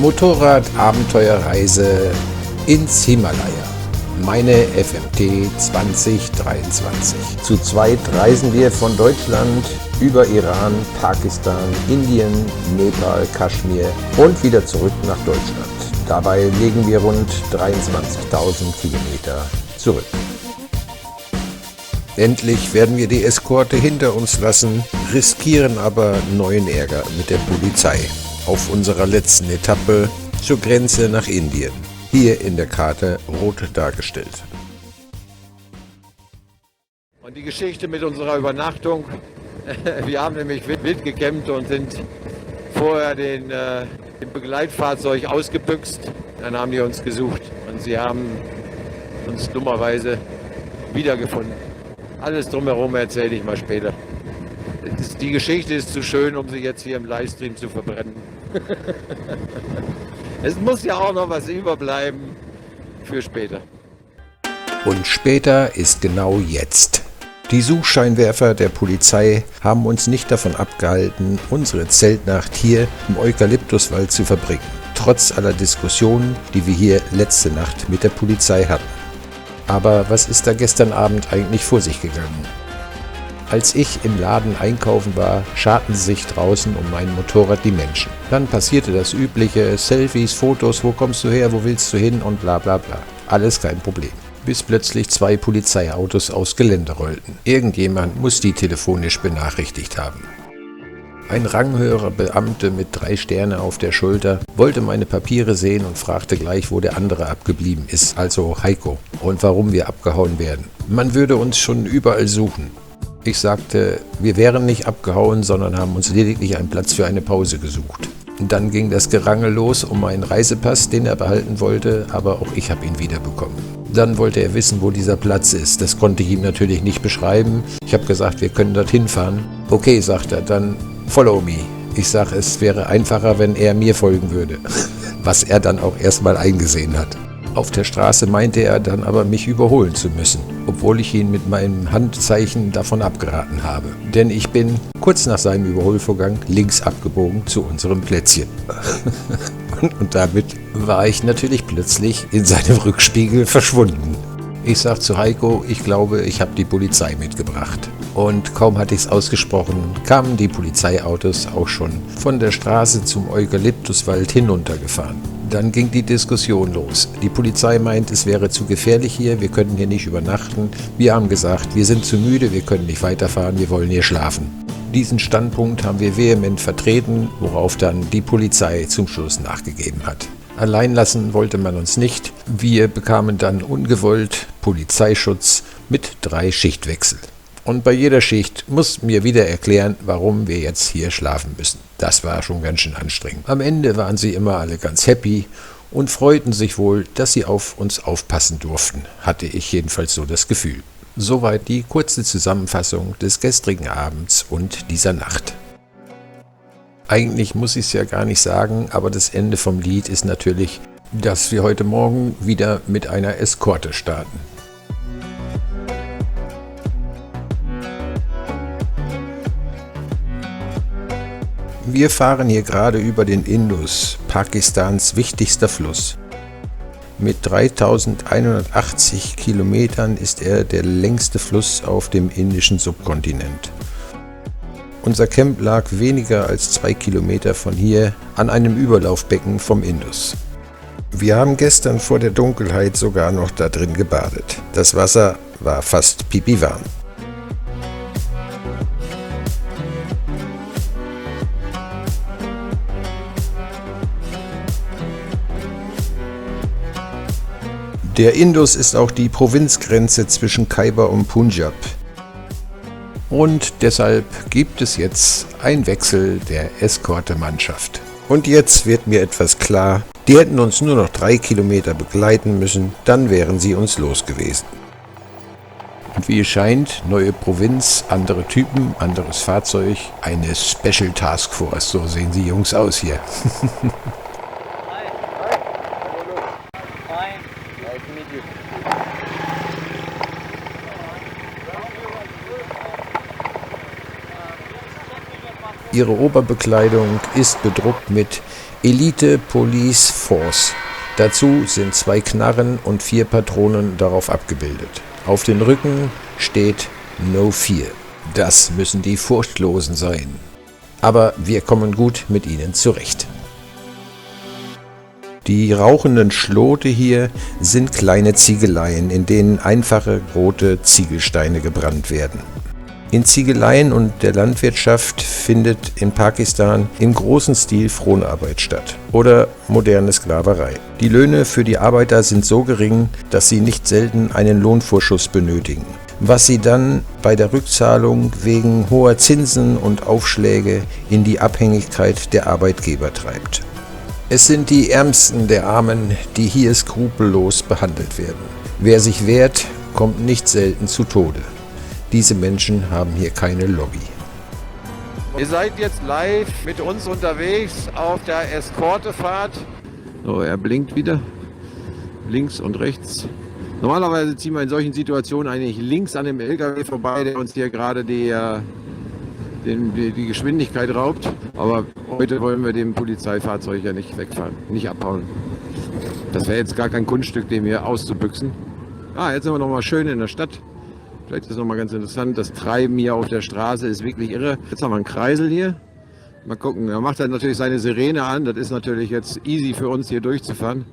Motorrad-Abenteuerreise ins Himalaya. Meine FMT 2023. Zu zweit reisen wir von Deutschland über Iran, Pakistan, Indien, Nepal, Kaschmir und wieder zurück nach Deutschland. Dabei legen wir rund 23.000 Kilometer zurück. Endlich werden wir die Eskorte hinter uns lassen, riskieren aber neuen Ärger mit der Polizei auf unserer letzten Etappe zur Grenze nach Indien. Hier in der Karte rot dargestellt. Und die Geschichte mit unserer Übernachtung, wir haben nämlich wild gecampt und sind vorher dem Begleitfahrzeug ausgebüxt. Dann haben die uns gesucht und sie haben uns dummerweise wiedergefunden. Alles drumherum erzähle ich mal später. Die Geschichte ist zu schön, um sie jetzt hier im Livestream zu verbrennen. Es muss ja auch noch was überbleiben für später. Und später ist genau jetzt. Die Suchscheinwerfer der Polizei haben uns nicht davon abgehalten, unsere Zeltnacht hier im Eukalyptuswald zu verbringen. Trotz aller Diskussionen, die wir hier letzte Nacht mit der Polizei hatten. Aber was ist da gestern Abend eigentlich vor sich gegangen? Als ich im Laden einkaufen war, scharten sich draußen um mein Motorrad die Menschen. Dann passierte das übliche, Selfies, Fotos, wo kommst du her, wo willst du hin und bla bla bla. Alles kein Problem. Bis plötzlich 2 Polizeiautos aus Gelände rollten. Irgendjemand muss die telefonisch benachrichtigt haben. Ein ranghöherer Beamte mit 3 Sterne auf der Schulter wollte meine Papiere sehen und fragte gleich, wo der andere abgeblieben ist, also Heiko, und warum wir abgehauen werden. Man würde uns schon überall suchen. Ich sagte, wir wären nicht abgehauen, sondern haben uns lediglich einen Platz für eine Pause gesucht. Und dann ging das Gerangel los um einen Reisepass, den er behalten wollte, aber auch ich habe ihn wiederbekommen. Dann wollte er wissen, wo dieser Platz ist. Das konnte ich ihm natürlich nicht beschreiben. Ich habe gesagt, wir können dorthin fahren. Okay, sagt er, dann follow me. Ich sage, es wäre einfacher, wenn er mir folgen würde. Was er dann auch erstmal eingesehen hat. Auf der Straße meinte er dann aber, mich überholen zu müssen, obwohl ich ihn mit meinem Handzeichen davon abgeraten habe. Denn ich bin, kurz nach seinem Überholvorgang, links abgebogen zu unserem Plätzchen. Und damit war ich natürlich plötzlich in seinem Rückspiegel verschwunden. Ich sag zu Heiko, ich glaube, ich habe die Polizei mitgebracht. Und kaum hatte ich es ausgesprochen, kamen die Polizeiautos auch schon von der Straße zum Eukalyptuswald hinuntergefahren. Dann ging die Diskussion los. Die Polizei meint, es wäre zu gefährlich hier, wir können hier nicht übernachten. Wir haben gesagt, wir sind zu müde, wir können nicht weiterfahren, wir wollen hier schlafen. Diesen Standpunkt haben wir vehement vertreten, worauf dann die Polizei zum Schluss nachgegeben hat. Allein lassen wollte man uns nicht. Wir bekamen dann ungewollt Polizeischutz mit 3 Schichtwechsel. Und bei jeder Schicht muss mir wieder erklären, warum wir jetzt hier schlafen müssen. Das war schon ganz schön anstrengend. Am Ende waren sie immer alle ganz happy und freuten sich wohl, dass sie auf uns aufpassen durften, hatte ich jedenfalls so das Gefühl. Soweit die kurze Zusammenfassung des gestrigen Abends und dieser Nacht. Eigentlich muss ich es ja gar nicht sagen, aber das Ende vom Lied ist natürlich, dass wir heute Morgen wieder mit einer Eskorte starten. Wir fahren hier gerade über den Indus, Pakistans wichtigster Fluss. Mit 3180 Kilometern ist er der längste Fluss auf dem indischen Subkontinent. Unser Camp lag weniger als 2 Kilometer von hier an einem Überlaufbecken vom Indus. Wir haben gestern vor der Dunkelheit sogar noch da drin gebadet. Das Wasser war fast pipiwarm. Der Indus ist auch die Provinzgrenze zwischen Khyber und Punjab. Und deshalb gibt es jetzt einen Wechsel der Eskorte-Mannschaft. Und jetzt wird mir etwas klar, die hätten uns nur noch 3 Kilometer begleiten müssen, dann wären sie uns los gewesen. Und wie es scheint, neue Provinz, andere Typen, anderes Fahrzeug, eine Special Task Force, so sehen die Jungs aus hier. Ihre Oberbekleidung ist bedruckt mit Elite Police Force. Dazu sind 2 Knarren und 4 Patronen darauf abgebildet. Auf den Rücken steht No Fear. Das müssen die Furchtlosen sein. Aber wir kommen gut mit ihnen zurecht. Die rauchenden Schlote hier sind kleine Ziegeleien, in denen einfache rote Ziegelsteine gebrannt werden. In Ziegeleien und der Landwirtschaft findet in Pakistan im großen Stil Fronarbeit statt oder moderne Sklaverei. Die Löhne für die Arbeiter sind so gering, dass sie nicht selten einen Lohnvorschuss benötigen, was sie dann bei der Rückzahlung wegen hoher Zinsen und Aufschläge in die Abhängigkeit der Arbeitgeber treibt. Es sind die Ärmsten der Armen, die hier skrupellos behandelt werden. Wer sich wehrt, kommt nicht selten zu Tode. Diese Menschen haben hier keine Lobby. Ihr seid jetzt live mit uns unterwegs auf der Eskortefahrt. So, er blinkt wieder. Links und rechts. Normalerweise ziehen wir in solchen Situationen eigentlich links an dem LKW vorbei, der uns hier gerade die Geschwindigkeit raubt. Aber heute wollen wir dem Polizeifahrzeug ja nicht wegfahren, nicht abhauen. Das wäre jetzt gar kein Kunststück, dem hier auszubüchsen. Jetzt sind wir noch mal schön in der Stadt. Vielleicht ist es nochmal ganz interessant, das Treiben hier auf der Straße ist wirklich irre. Jetzt haben wir einen Kreisel hier. Mal gucken, er macht halt natürlich seine Sirene an. Das ist natürlich jetzt easy für uns hier durchzufahren.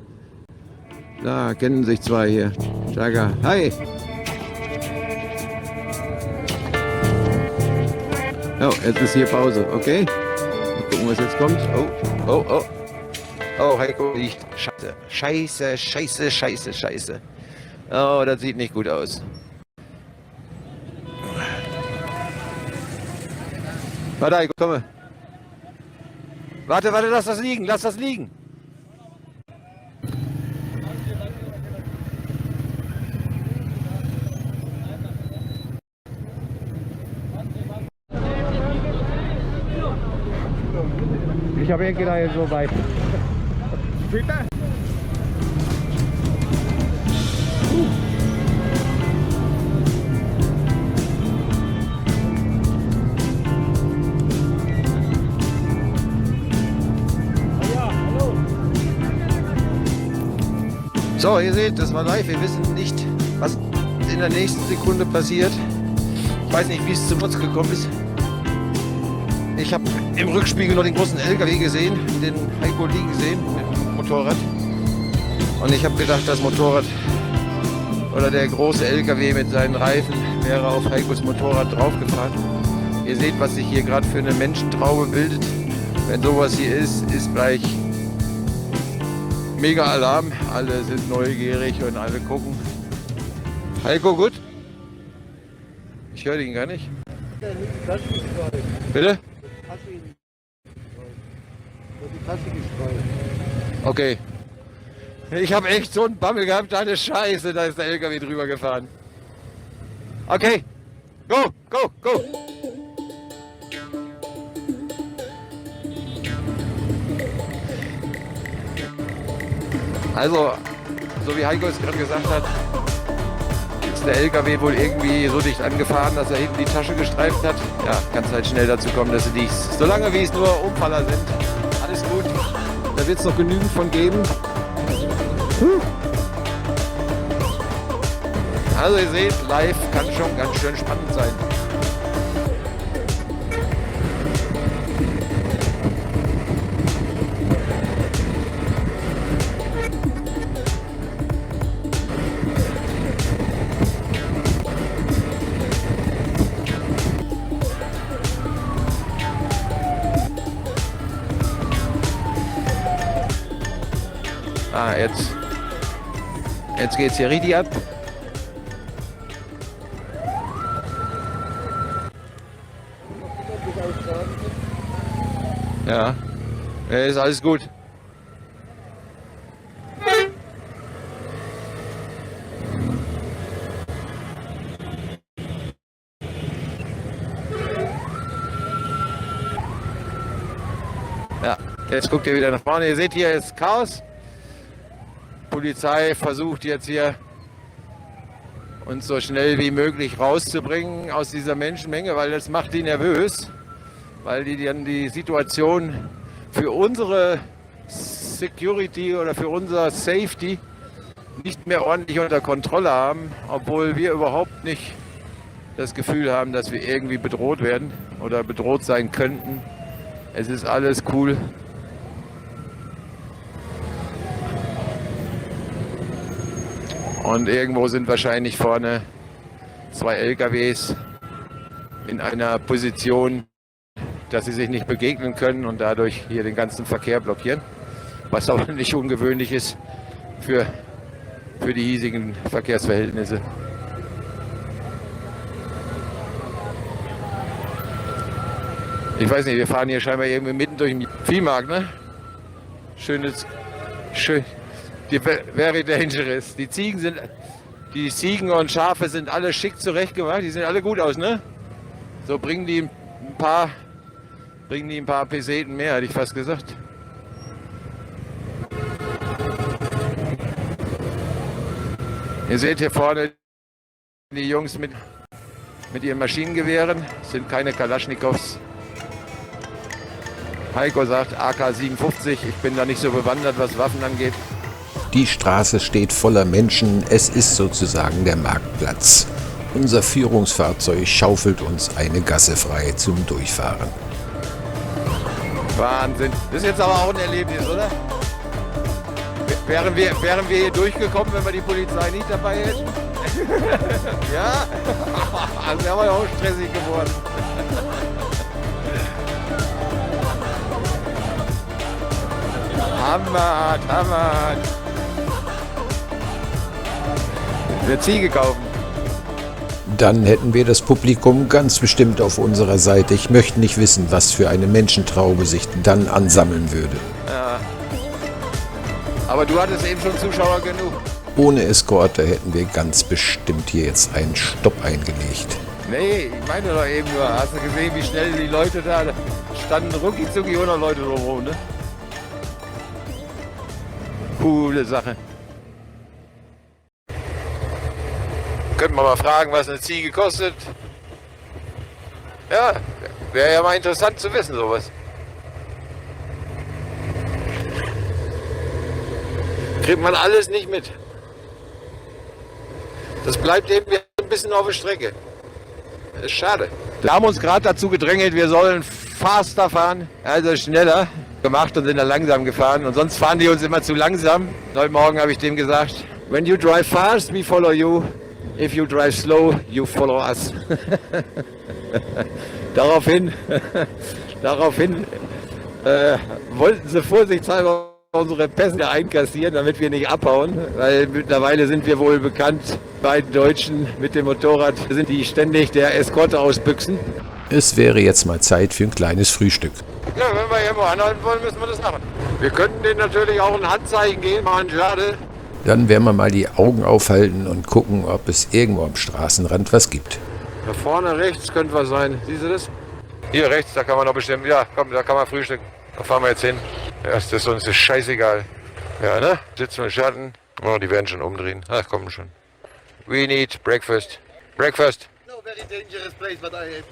Da kennen sich 2 hier. Jaga, hi! Oh, jetzt ist hier Pause, okay? Mal gucken, was jetzt kommt. Oh, Heiko liegt. Scheiße. Oh, das sieht nicht gut aus. Warte, Heiko, komme. Warte, lass das liegen. Ich habe irgendwie da so weit. Bitte? So, ihr seht, das war live. Wir wissen nicht, was in der nächsten Sekunde passiert. Ich weiß nicht, wie es zum Schutz gekommen ist. Ich habe im Rückspiegel noch den großen LKW gesehen, den Heiko liegen sehen mit dem Motorrad. Und ich habe gedacht, das Motorrad oder der große LKW mit seinen Reifen wäre auf Heikos Motorrad draufgefahren. Ihr seht, was sich hier gerade für eine Menschentraube bildet. Wenn sowas hier ist gleich mega Alarm. Alle sind neugierig und alle gucken. Heiko, gut? Ich höre ihn gar nicht. Bitte? Okay. Ich habe echt so einen Bammel gehabt, eine Scheiße, da ist der LKW drüber gefahren. Okay. Go. Also, so wie Heiko es gerade gesagt hat, ist der LKW wohl irgendwie so dicht angefahren, dass er hinten die Tasche gestreift hat. Ja, kann es halt schnell dazu kommen, dass sie dies, solange wie es nur Umfaller sind, alles gut. Da wird es noch genügend von geben. Also ihr seht, live kann schon ganz schön spannend sein. Jetzt geht's hier richtig ab. Ja, ist alles gut. Ja, jetzt guckt ihr wieder nach vorne. Ihr seht, hier ist Chaos. Polizei versucht jetzt hier uns so schnell wie möglich rauszubringen aus dieser Menschenmenge, weil das macht die nervös, weil die dann die Situation für unsere Security oder für unser Safety nicht mehr ordentlich unter Kontrolle haben, obwohl wir überhaupt nicht das Gefühl haben, dass wir irgendwie bedroht werden oder bedroht sein könnten. Es ist alles cool. Und irgendwo sind wahrscheinlich vorne 2 LKWs in einer Position, dass sie sich nicht begegnen können und dadurch hier den ganzen Verkehr blockieren. Was auch nicht ungewöhnlich ist für die hiesigen Verkehrsverhältnisse. Ich weiß nicht, wir fahren hier scheinbar irgendwie mitten durch den Viehmarkt, ne? Schön, very dangerous. Die Ziegen und Schafe sind alle schick zurechtgemacht, die sehen alle gut aus, ne? So bringen die ein paar Peseten mehr, hätte ich fast gesagt. Ihr seht hier vorne die Jungs mit ihren Maschinengewehren, das sind keine Kalaschnikows. Heiko sagt AK-57, ich bin da nicht so bewandert, was Waffen angeht. Die Straße steht voller Menschen, es ist sozusagen der Marktplatz. Unser Führungsfahrzeug schaufelt uns eine Gasse frei zum Durchfahren. Wahnsinn. Das ist jetzt aber auch ein Erlebnis, oder? Wären wir hier durchgekommen, wenn wir die Polizei nicht dabei hätten? Ja? Also wären wir ja auch stressig geworden. Hammer. Eine Ziege kaufen. Dann hätten wir das Publikum ganz bestimmt auf unserer Seite. Ich möchte nicht wissen, was für eine Menschentraube sich dann ansammeln würde. Ja. Aber du hattest eben schon Zuschauer genug. Ohne Eskorte hätten wir ganz bestimmt hier jetzt einen Stopp eingelegt. Nee, ich meine doch eben nur, hast du gesehen, wie schnell die Leute da standen, rucki-zucki 100 Leute drumherum, ne? Coole Sache. Könnten wir mal fragen, was eine Ziege kostet? Ja, wäre ja mal interessant zu wissen, sowas. Kriegt man alles nicht mit. Das bleibt eben ein bisschen auf der Strecke. Das ist schade. Wir haben uns gerade dazu gedrängelt, wir sollen faster fahren, also schneller gemacht und sind dann langsam gefahren. Und sonst fahren die uns immer zu langsam. Heute Morgen habe ich dem gesagt, when you drive fast, we follow you. If you drive slow, you follow us. Daraufhin wollten sie vorsichtshalber unsere Pässe einkassieren, damit wir nicht abhauen, weil mittlerweile sind wir wohl bekannt, beiden Deutschen mit dem Motorrad sind die ständig der Eskorte ausbüchsen. Es wäre jetzt mal Zeit für ein kleines Frühstück. Ja, wenn wir irgendwo anhalten wollen, müssen wir das machen. Wir könnten denen natürlich auch ein Handzeichen geben, machen schade. Dann werden wir mal die Augen aufhalten und gucken, ob es irgendwo am Straßenrand was gibt. Da vorne rechts könnte was sein. Siehst du das? Hier rechts, da kann man noch bestimmen. Ja, komm, da kann man frühstücken. Da fahren wir jetzt hin. Ja, das ist uns scheißegal. Ja, ne? Sitzen wir im Schatten. Oh, die werden schon umdrehen. Ach, kommen schon. We need breakfast. Breakfast. No, very dangerous place, but I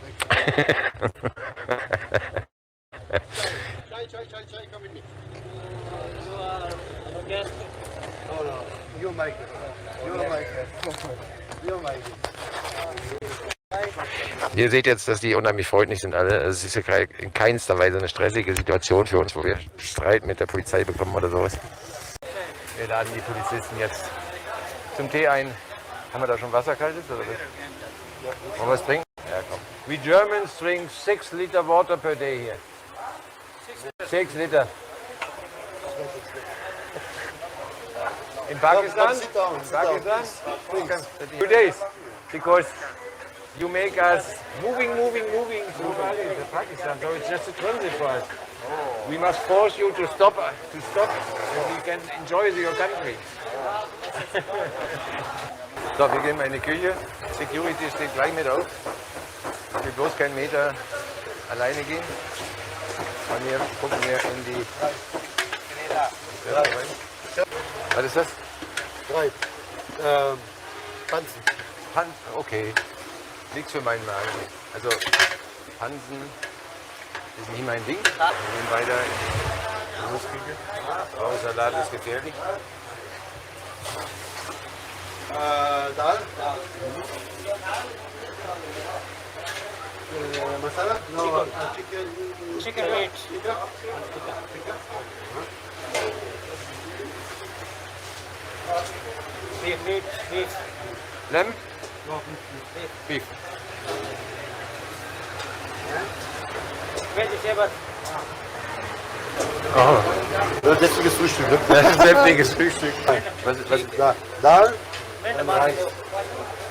Chai, come with me. No, you make it. You make it. Ihr seht jetzt, dass die unheimlich freundlich sind alle. Es ist ja in keinster Weise eine stressige Situation für uns, wo wir Streit mit der Polizei bekommen oder sowas. Wir laden die Polizisten jetzt zum Tee ein. Haben wir da schon Wasser kaltes? Oder was? Wollen wir was trinken? Ja, komm. We Germans drink 6 Liter water per day here. 6 Liter. In Pakistan? Sit down. 2 days. Because you make us moving through Pakistan. So it's just a transit for us. We must force you to stop so we can enjoy your country. So, wir gehen mal in die Küche. Security steht gleich mit auf. Ich will bloß keinen Meter alleine gehen. Und hier gucken wir in die... Was ist das? Pansen. Pansen, okay. Nichts für meinen Magen. Also Pansen ist nicht mein Ding. Wir gehen weiter Salat ist gefährlich. Dal? Masala? No, chicken. Chicken meat. Beef. Lamb? Beef. Vegetable. Das ist das Frühstück, ne? Das ist sämtliches Frühstück. Was Da. Dal? Reis.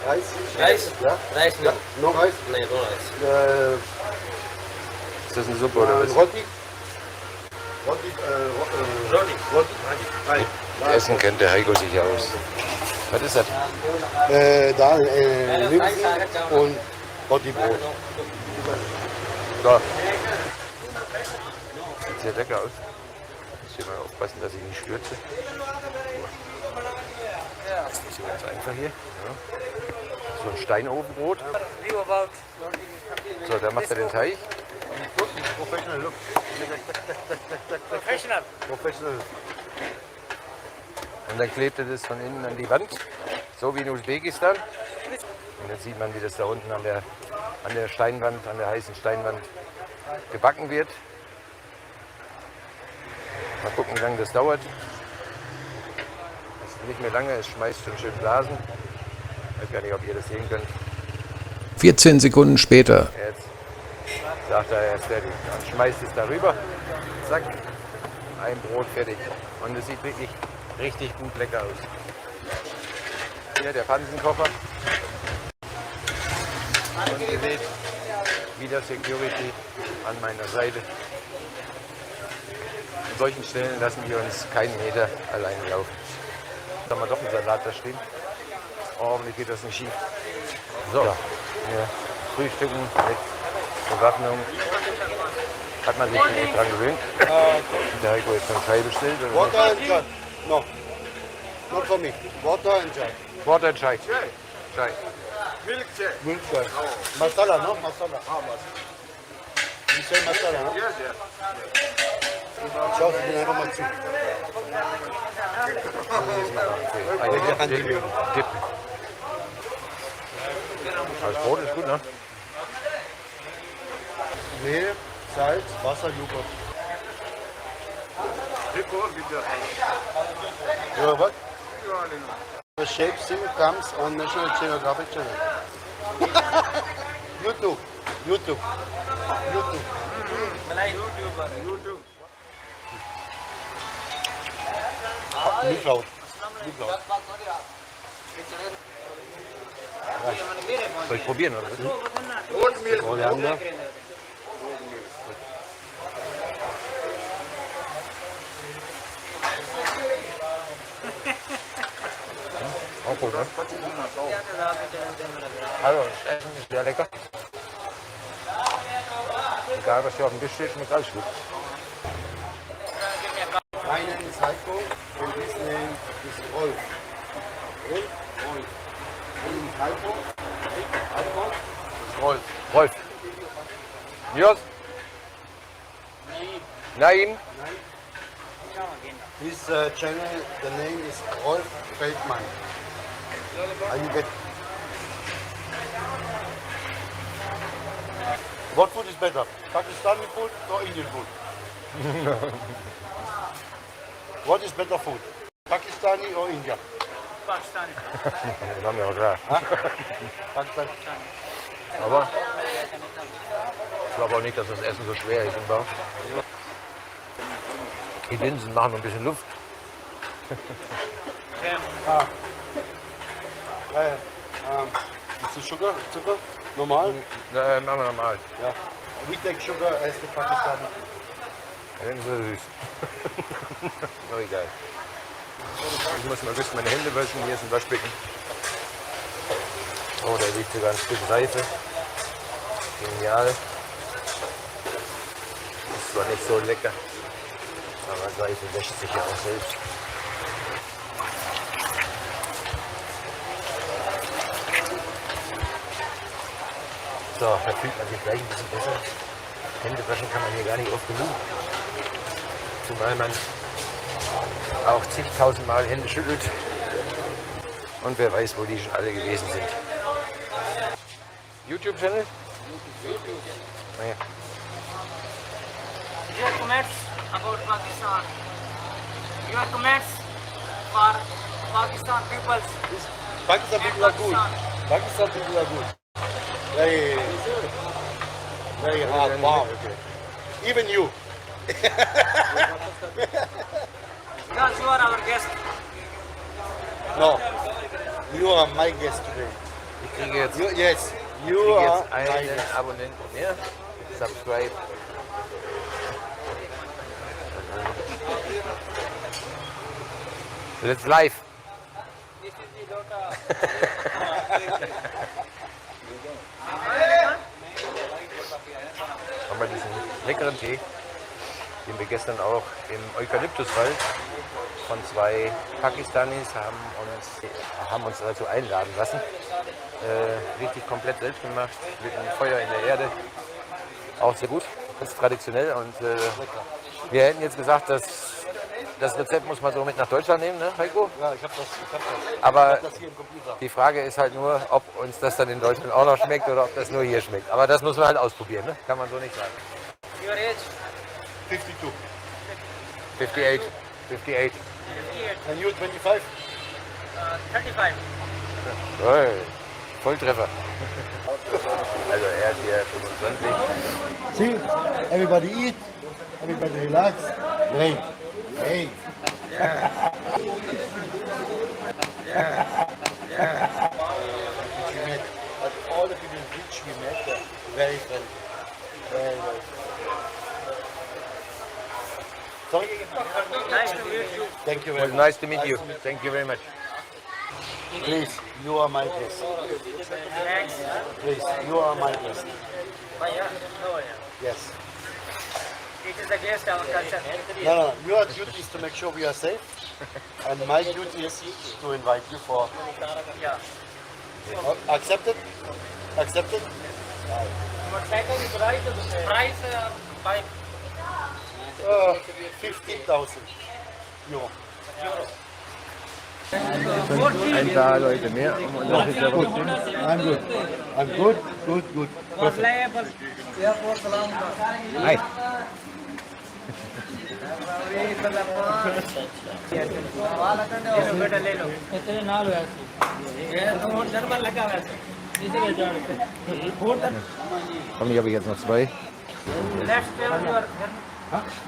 Reis? Rice? Ja? Rice no. No Reis? Nee, no rice. ist das eine Suppe oder was? Roti? Roti? Essen kennt der Heiko sich aus. Was ist das? Dal, Linsen und Rotibrot. Da. Sieht sehr lecker aus. Muss hier mal aufpassen, dass ich nicht stürze. Das ist nicht so ganz einfach hier. Ja. So ein Steinofenbrot. So, da macht er den Teig. Professional, look. Professional. Professional. Und dann klebt er das von innen an die Wand. So wie in Usbekistan. Und jetzt sieht man, wie das da unten an der Steinwand, an der heißen Steinwand gebacken wird. Mal gucken, wie lange das dauert. Das ist nicht mehr lange, es schmeißt schon schön Blasen. Ich weiß gar nicht, ob ihr das sehen könnt. 14 Sekunden später. Jetzt sagt er, er ist fertig. Dann schmeißt es darüber. Zack, ein Brot fertig. Und es sieht wirklich richtig gut lecker aus. Hier der Pansenkocher. Und ihr seht, wieder Security an meiner Seite. An solchen Stellen lassen wir uns keinen Meter alleine laufen. Da haben wir doch einen Salat da stehen. Hoffentlich geht das nicht schief. So, wir frühstücken mit Bewaffnung. Hat man sich nicht dran gewöhnt. Der Heiko ist schon Chai bestellt. Oder? Water and chai. No. Not for me. Water and chai. Water and Chai. Chai. Milk chai. Masala, no? Masala. You say masala, no? Yes, yes. Schau es mir einfach mal zu. Kippen. Das Brot ist gut, ne? Mehl, Salz, Wasser, Joghurt. Yeah, what? The shape scene comes on National Geographic Channel. YouTube. Nicht laut. Soll ich probieren, oder was? Koriander. Auch gut, ne? Also, das Essen ist sehr lecker. Egal, was hier auf dem Tisch steht, schmeckt alles gut. My name is Heiko and his name is Rolf. Rolf? Rolf. My name is Heiko. Heiko? Rolf. Yours? Nein. His channel, the name is Rolf Feldmann. And you get... What food is better? Pakistani food or Indian food? What is better food? Pakistani or India? Pakistani. Das haben wir auch klar. Pakistan. Aber ich glaube auch nicht, dass das Essen so schwer ist im Bauch. Die Linsen machen noch ein bisschen Luft. Is it sugar? Zucker? Normal? Machen wir normal. Yeah. We take sugar as the Pakistani. Das ist so süß. Oh, egal. Ich muss mal kurz meine Hände waschen. Hier ist ein Waschbecken. Oh, da liegt sogar ein Stück Seife. Genial. Ist zwar nicht so lecker, aber Seife wäscht sich ja auch selbst. So, da fühlt man sich gleich ein bisschen besser. Hände waschen kann man hier gar nicht oft genug. Zumal man auch zigtausendmal Hände schüttelt. Und wer weiß, wo die schon alle gewesen sind. YouTube-Channel? Naja. Your comments about Pakistan. Your comments for Pakistan peoples. Pakistan people are good. Pakistan people are good. Very, very hard bomb. Even you. Because you are our guest. No, you are my guest today. Ich kriege jetzt, Yes, you kriege are jetzt my einen guest. Abonnenten mehr. Subscribe. Let's live. Haben wir diesen leckeren Tee, den wir gestern auch im Eukalyptuswald von zwei Pakistanis haben uns dazu einladen lassen. Richtig komplett selbst gemacht, mit einem Feuer in der Erde. Auch sehr gut, ganz traditionell. Und wir hätten jetzt gesagt, dass das Rezept muss man so mit nach Deutschland nehmen, ne, Heiko? Ja, ich hab das. Aber Das hier im Computer. die Frage ist halt nur, ob uns das dann in Deutschland auch noch schmeckt oder ob das nur hier schmeckt. Aber das muss man halt ausprobieren, ne? Kann man so nicht sagen. Your age? 52. 58. 58. 58. And you 25? 35. Hey, Volltreffer. Also er ist hier 25. See, everybody eat, everybody relax. Drink. Hey. We met, but all the people which we met were very friendly. Very, very Sorry? Nice to meet you. Thank you It very was much. nice to meet you. Thank you very much. Please, you are my guest. Thanks. Please, you are my guest. Bhaiya. No, yeah. Yes. It is against our culture. No. Your duty is to make sure we are safe, and my duty is to invite you for. Yeah. Accepted? Accepted? Motorcycle is right. Price by 15,000 Euro. Ein paar Leute mehr. Und das ist ja gut. I'm good. I'm good. reliable. Hi. बेटा ले लो इतने नाल वैसे ये तो डरबल लगा वैसे इसे ले जाओ Komm, ich habe jetzt noch zwei. Let's tell your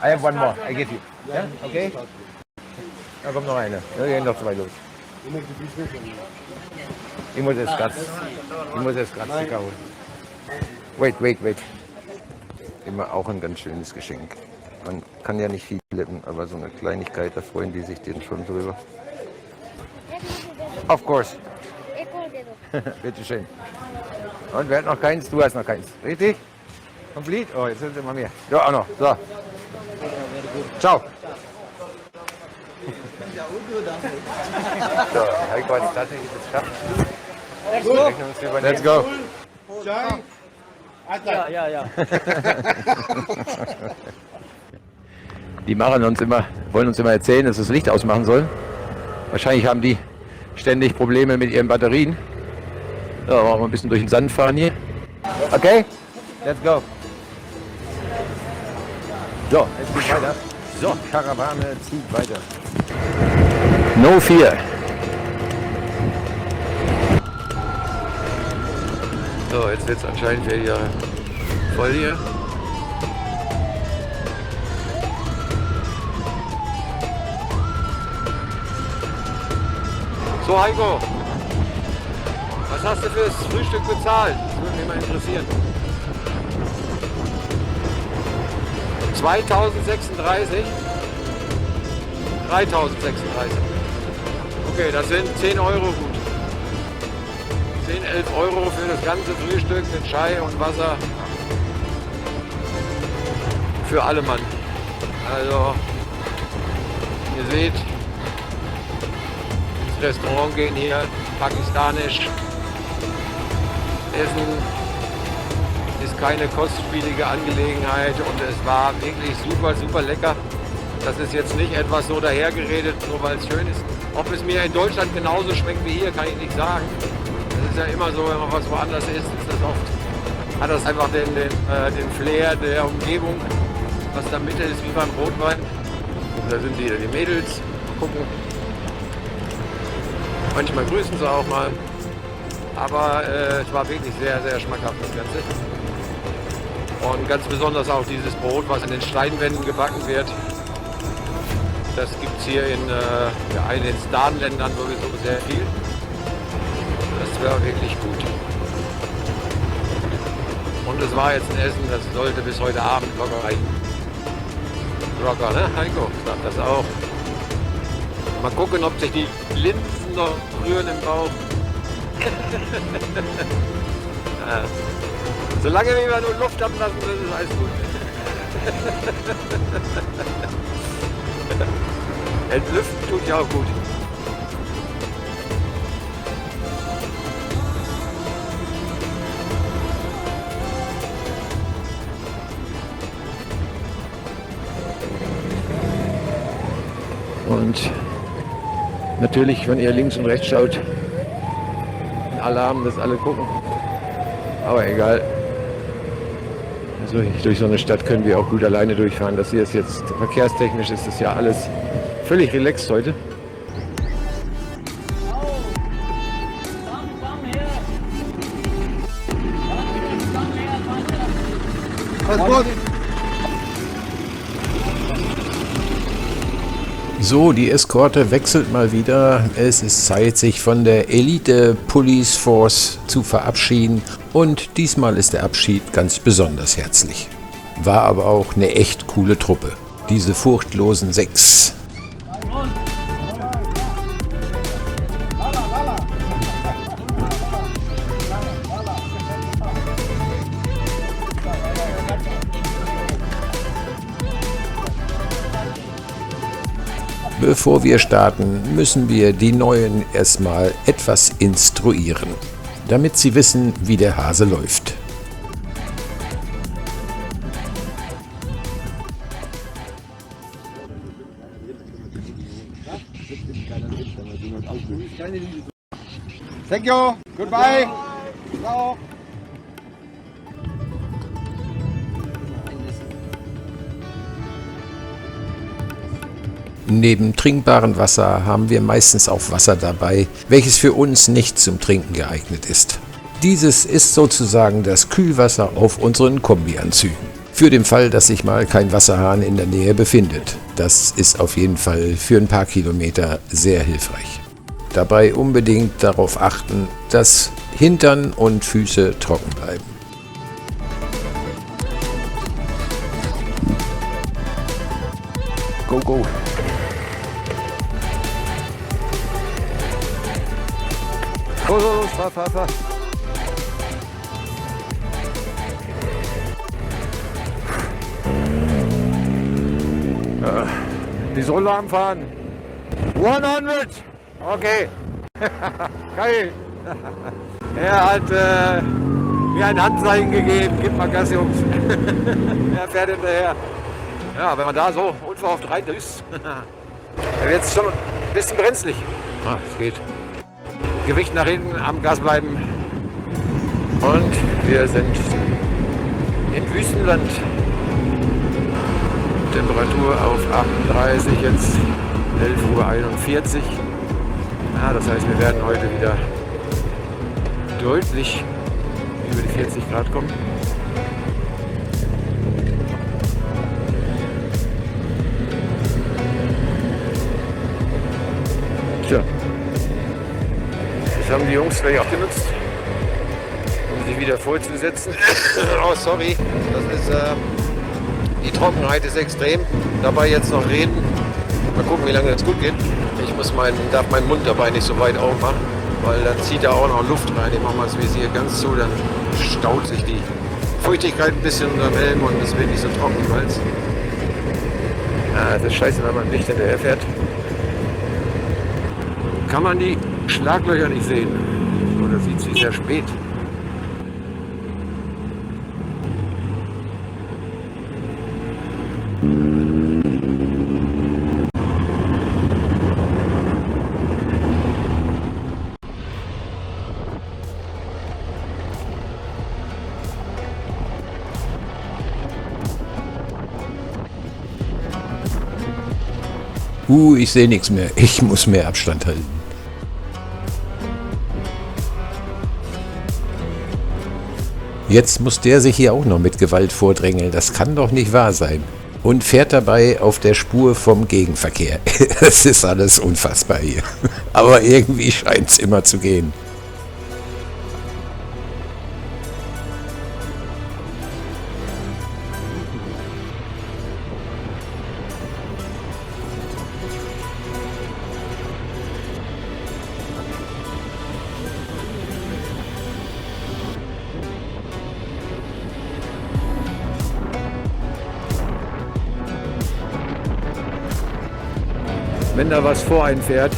I have one more. I give you. Ja? Okay? Da kommt noch eine. Da gehen noch zwei los. Ich muss jetzt ganz dicker holen. Wait. Immer auch ein ganz schönes Geschenk. Man kann ja nicht viel flippen, aber so eine Kleinigkeit, da freuen die sich den schon drüber. Of course. एक और दे दो Bitte schön. Und wer hat noch keins? Du hast noch keins. Richtig? Complete? Oh, jetzt sind immer mehr. Ja, auch noch. So. Ciao. So, Heiko hat es tatsächlich geschafft. Let's go. या Die wollen uns immer erzählen, dass wir das Licht ausmachen sollen. Wahrscheinlich haben die ständig Probleme mit ihren Batterien. So, wollen wir ein bisschen durch den Sand fahren hier. Okay? Let's go. So, es geht weiter. So, Karawane zieht weiter. No 4. So, jetzt wird es anscheinend wieder voll hier. So Heiko, was hast du fürs Frühstück bezahlt? Das würde mich mal interessieren. 2036? 3036. Okay, das sind 10 Euro gut. 10, 11 Euro für das ganze Frühstück mit Chai und Wasser. Für alle Mann. Also, ihr seht, ins Restaurant gehen hier, pakistanisch essen ist keine kostspielige Angelegenheit und es war wirklich super, super lecker. Das ist jetzt nicht etwas so dahergeredet, nur weil es schön ist. Ob es mir in Deutschland genauso schmeckt wie hier, kann ich nicht sagen. Das ist ja immer so, wenn man was woanders isst, ist das oft, hat das einfach den Flair der Umgebung, was da Mitte ist, wie beim Rotwein. Und da sind die Mädels, gucken. Manchmal grüßen sie auch mal. Aber es war wirklich sehr, sehr schmackhaft, das Ganze. Und ganz besonders auch dieses Brot, was an den Steinwänden gebacken wird. Das gibt es hier in den Starnländern sowieso sehr viel. Das war wirklich gut. Und es war jetzt ein Essen, das sollte bis heute Abend locker reichen. Locker, ne? Heiko sagt das auch. Mal gucken, ob sich die Linsen noch rühren im Bauch. Ja. Solange wir nur Luft ablassen, ist alles gut. Entlüften tut ja auch gut. Und natürlich, wenn ihr links und rechts schaut, ein Alarm, dass alle gucken. Aber egal. Also durch so eine Stadt können wir auch gut alleine durchfahren. Das hier ist jetzt verkehrstechnisch ist das ja alles völlig relaxed heute. So, die Eskorte wechselt mal wieder. Es ist Zeit, sich von der Elite Police Force zu verabschieden. Und diesmal ist der Abschied ganz besonders herzlich. War aber auch eine echt coole Truppe. Diese furchtlosen 6. Bevor wir starten, müssen wir die Neuen erstmal etwas instruieren, damit sie wissen, wie der Hase läuft. Thank you. Goodbye. Ciao. Neben trinkbarem Wasser haben wir meistens auch Wasser dabei, welches für uns nicht zum Trinken geeignet ist. Dieses ist sozusagen das Kühlwasser auf unseren Kombianzügen. Für den Fall, dass sich mal kein Wasserhahn in der Nähe befindet. Das ist auf jeden Fall für ein paar Kilometer sehr hilfreich. Dabei unbedingt darauf achten, dass Hintern und Füße trocken bleiben. Go, go! Los, fahr. Die Sohle am Fahren. 100! Okay. Geil. Er hat mir ein Handzeichen gegeben. Gib mal Gas, Jungs. Er fährt hinterher. Ja, wenn man da so unverhofft rein ist, dann wird es schon ein bisschen brenzlig. Ah, es geht. Gewicht nach hinten, am Gas bleiben. Und wir sind in Wüstenland. Temperatur auf 38, jetzt 11:41 Uhr. Ja, das heißt, wir werden heute wieder deutlich über die 40 Grad kommen. Tja. Das haben die Jungs gleich auch genutzt, um sich wieder vorzusetzen. Oh, sorry. Das ist, die Trockenheit ist extrem. Dabei jetzt noch reden. Mal gucken, wie lange das gut geht. Ich darf meinen Mund dabei nicht so weit aufmachen, weil dann zieht da auch noch Luft rein. Ich mache mal das Visier ganz zu, dann staut sich die Feuchtigkeit ein bisschen unter dem Helm und es wird nicht so trocken im Hals. Ja, das ist scheiße, wenn man nicht hinterher fährt. Kann man die Schlaglöcher nicht sehen. Oder sieht sie sehr spät. Ich sehe nichts mehr. Ich muss mehr Abstand halten. Jetzt muss der sich hier auch noch mit Gewalt vordrängeln. Das kann doch nicht wahr sein. Und fährt dabei auf der Spur vom Gegenverkehr. Es ist alles unfassbar hier. Aber irgendwie scheint es immer zu gehen. Wenn da was vor einen fährt,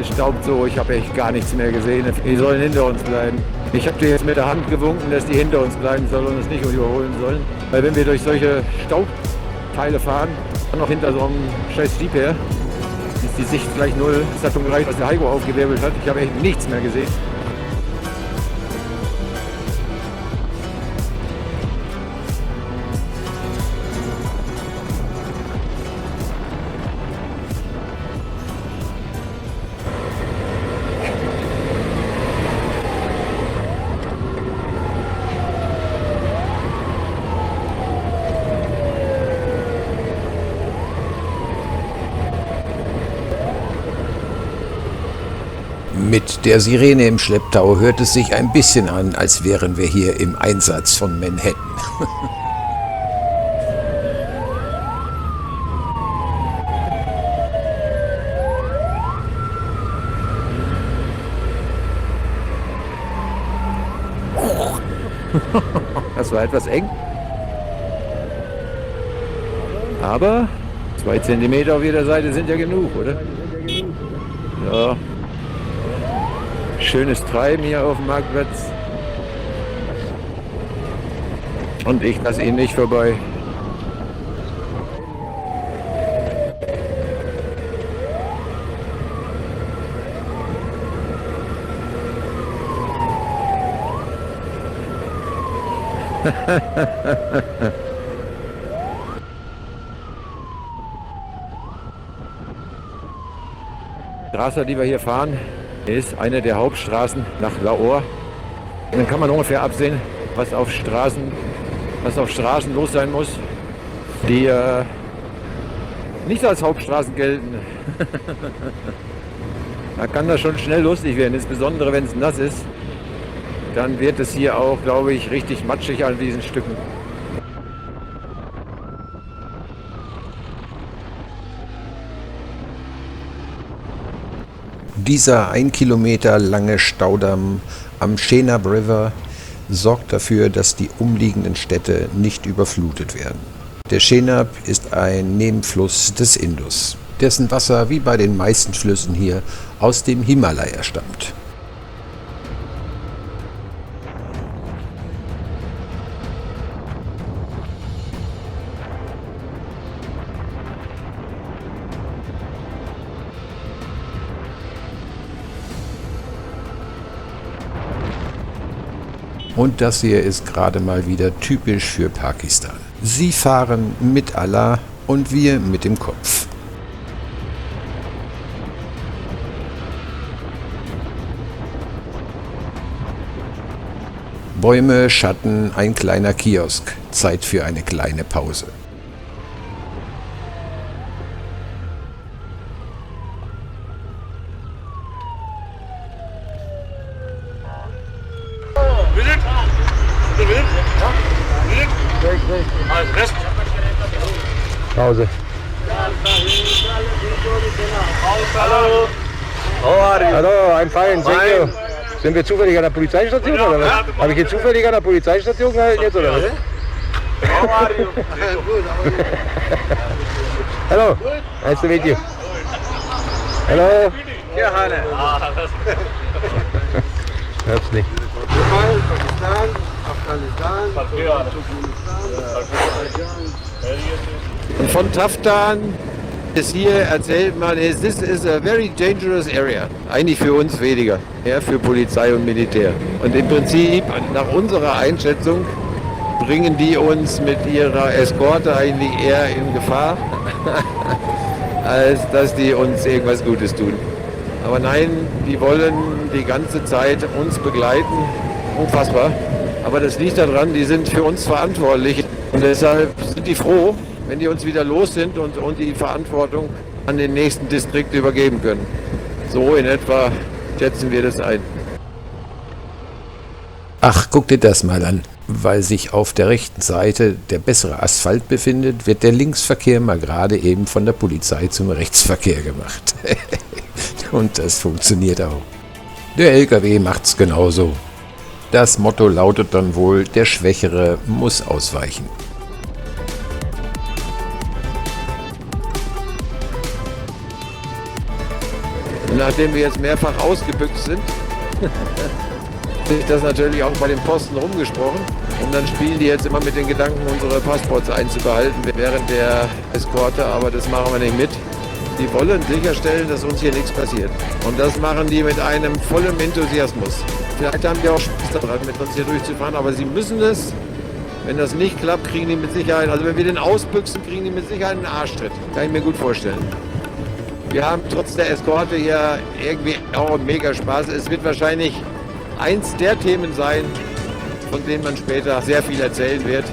es staubt so, ich habe echt gar nichts mehr gesehen. Die sollen hinter uns bleiben. Ich habe dir jetzt mit der Hand gewunken, dass die hinter uns bleiben sollen und uns nicht überholen sollen. Weil wenn wir durch solche Staubteile fahren, dann noch hinter so einem scheiß Jeep her, ist die Sicht gleich null. Das hat schon gereicht, was der Heiko aufgewirbelt hat. Ich habe echt nichts mehr gesehen. Mit der Sirene im Schlepptau hört es sich ein bisschen an, als wären wir hier im Einsatz von Manhattan. Das war etwas eng. Aber 2 Zentimeter auf jeder Seite sind ja genug, oder? Ja. Schönes Treiben hier auf dem Marktplatz. Und ich lasse ihn nicht vorbei. Die Straße, die wir hier fahren, ist eine der Hauptstraßen nach Lahore. Dann kann man ungefähr absehen, was auf Straßen los sein muss, die nicht als Hauptstraßen gelten. Da kann das schon schnell lustig werden, insbesondere wenn es nass ist. Dann wird es hier auch, glaube ich, richtig matschig an diesen Stücken. Dieser 1 Kilometer lange Staudamm am Chenab River sorgt dafür, dass die umliegenden Städte nicht überflutet werden. Der Chenab ist ein Nebenfluss des Indus, dessen Wasser wie bei den meisten Flüssen hier aus dem Himalaya stammt. Und das hier ist gerade mal wieder typisch für Pakistan. Sie fahren mit Allah und wir mit dem Kopf. Bäume, Schatten, ein kleiner Kiosk. Zeit für eine kleine Pause. Pause. Hallo. Hallo, I'm fine, thank you. Sind wir zufällig an der Polizeistation oder was? Habe ich hier zufällig an der Polizeistation gehalten jetzt oder was? Hallo, nice to meet you. Hallo. Ja, Hanne. Hört's nicht. Pakistan, Afghanistan, und von Taftan bis hier erzählt man, this is a very dangerous area. Eigentlich für uns weniger, ja, für Polizei und Militär. Und im Prinzip, nach unserer Einschätzung, bringen die uns mit ihrer Eskorte eigentlich eher in Gefahr als dass die uns irgendwas Gutes tun. Aber nein, die wollen die ganze Zeit uns begleiten. Unfassbar. Aber das liegt daran, die sind für uns verantwortlich. Und deshalb sind die froh, wenn die uns wieder los sind und die Verantwortung an den nächsten Distrikt übergeben können. So in etwa schätzen wir das ein. Ach, guck dir das mal an. Weil sich auf der rechten Seite der bessere Asphalt befindet, wird der Linksverkehr mal gerade eben von der Polizei zum Rechtsverkehr gemacht. Und das funktioniert auch. Der LKW macht's genauso. Das Motto lautet dann wohl, der Schwächere muss ausweichen. Nachdem wir jetzt mehrfach ausgebüxt sind, ist das natürlich auch bei den Posten rumgesprochen. Und dann spielen die jetzt immer mit den Gedanken, unsere Passports einzubehalten während der Eskorte, aber das machen wir nicht mit. Die wollen sicherstellen, dass uns hier nichts passiert. Und das machen die mit einem vollen Enthusiasmus. Vielleicht haben die auch Spaß daran, mit uns hier durchzufahren, aber sie müssen es. Wenn das nicht klappt, kriegen die mit Sicherheit, also wenn wir den ausbüchsen, kriegen die mit Sicherheit einen Arschtritt. Kann ich mir gut vorstellen. Wir haben trotz der Eskorte hier irgendwie auch mega Spaß. Es wird wahrscheinlich eins der Themen sein, von denen man später sehr viel erzählen wird.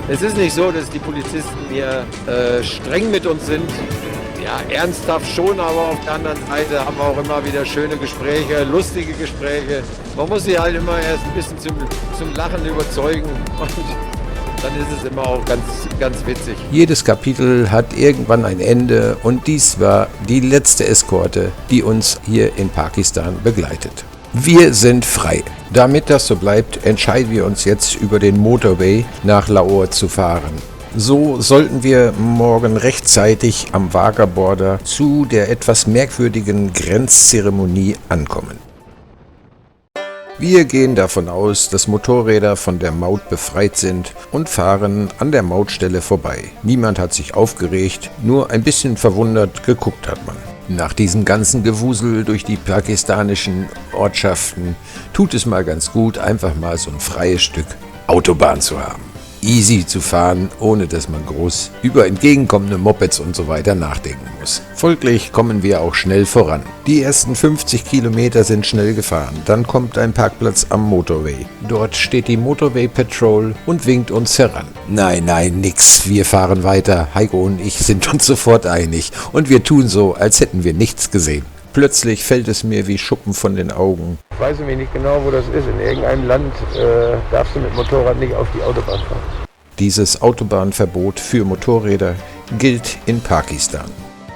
Es ist nicht so, dass die Polizisten hier streng mit uns sind. Ja, ernsthaft schon, aber auf der anderen Seite haben wir auch immer wieder schöne Gespräche, lustige Gespräche. Man muss sie halt immer erst ein bisschen zum Lachen überzeugen und dann ist es immer auch ganz witzig. Jedes Kapitel hat irgendwann ein Ende und dies war die letzte Eskorte, die uns hier in Pakistan begleitet. Wir sind frei. Damit das so bleibt, entscheiden wir uns jetzt über den Motorway nach Lahore zu fahren. So sollten wir morgen rechtzeitig am Wagah Border zu der etwas merkwürdigen Grenzzeremonie ankommen. Wir gehen davon aus, dass Motorräder von der Maut befreit sind und fahren an der Mautstelle vorbei. Niemand hat sich aufgeregt, nur ein bisschen verwundert geguckt hat man. Nach diesem ganzen Gewusel durch die pakistanischen Ortschaften tut es mal ganz gut, einfach mal so ein freies Stück Autobahn zu haben. Easy zu fahren, ohne dass man groß über entgegenkommende Mopeds und so weiter nachdenken muss. Folglich kommen wir auch schnell voran. Die ersten 50 Kilometer sind schnell gefahren, dann kommt ein Parkplatz am Motorway. Dort steht die Motorway Patrol und winkt uns heran. Nein, nix, wir fahren weiter. Heiko und ich sind uns sofort einig und wir tun so, als hätten wir nichts gesehen. Plötzlich fällt es mir wie Schuppen von den Augen. Ich weiß nämlich nicht genau, wo das ist. In irgendeinem Land darfst du mit Motorrad nicht auf die Autobahn fahren. Dieses Autobahnverbot für Motorräder gilt in Pakistan.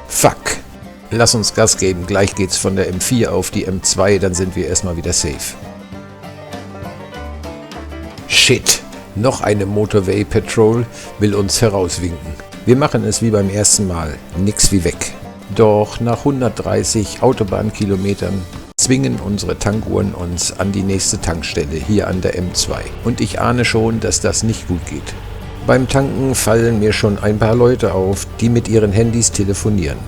Fuck. Lass uns Gas geben, gleich geht's von der M4 auf die M2, dann sind wir erstmal wieder safe. Shit. Noch eine Motorway Patrol will uns herauswinken. Wir machen es wie beim ersten Mal. Nix wie weg. Doch nach 130 Autobahnkilometern zwingen unsere Tankuhren uns an die nächste Tankstelle hier an der M2. Und ich ahne schon, dass das nicht gut geht. Beim Tanken fallen mir schon ein paar Leute auf, die mit ihren Handys telefonieren.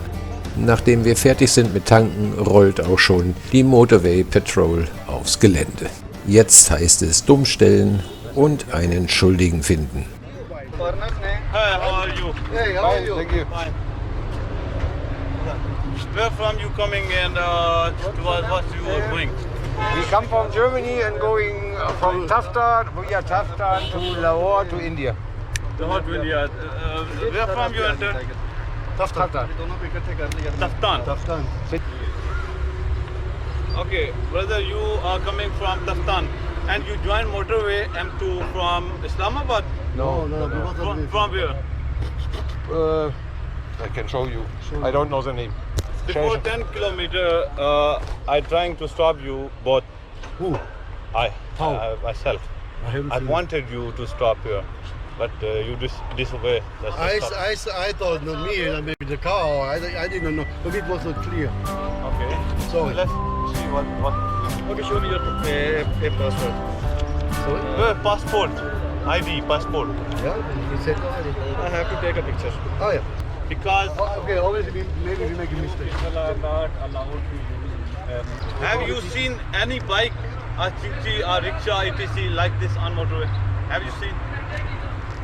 Nachdem wir fertig sind mit Tanken, rollt auch schon die Motorway Patrol aufs Gelände. Jetzt heißt es dumm stellen und einen Schuldigen finden. Hi, how are you? Hey, how are you? Thank you. Fine. Where from you coming and what you are doing? We come from Germany and going from Taftan, via Taftan to Lahore to India. Lahore to India. Where from you entered? Taftan. Taftan. Okay, brother, you are coming from Taftan and you join motorway M2 from Islamabad? No. From where? I can show you. I don't know the name. Before 10 kilometer, I trying to stop you, but Who? How? myself. I wanted you to stop here, but you disobey. That's the stop. I thought not me, maybe the car. I didn't know. Maybe it was not clear. Okay. Sorry. Let's see what. Okay, show me your passport. Sorry? Passport. ID, passport. Yeah, he said. I have to take a picture Oh yeah. because. Okay, obviously maybe we make a mistake. Have you seen any bike, a chichi, a rickshaw, etc. like this on motorway? Have you seen?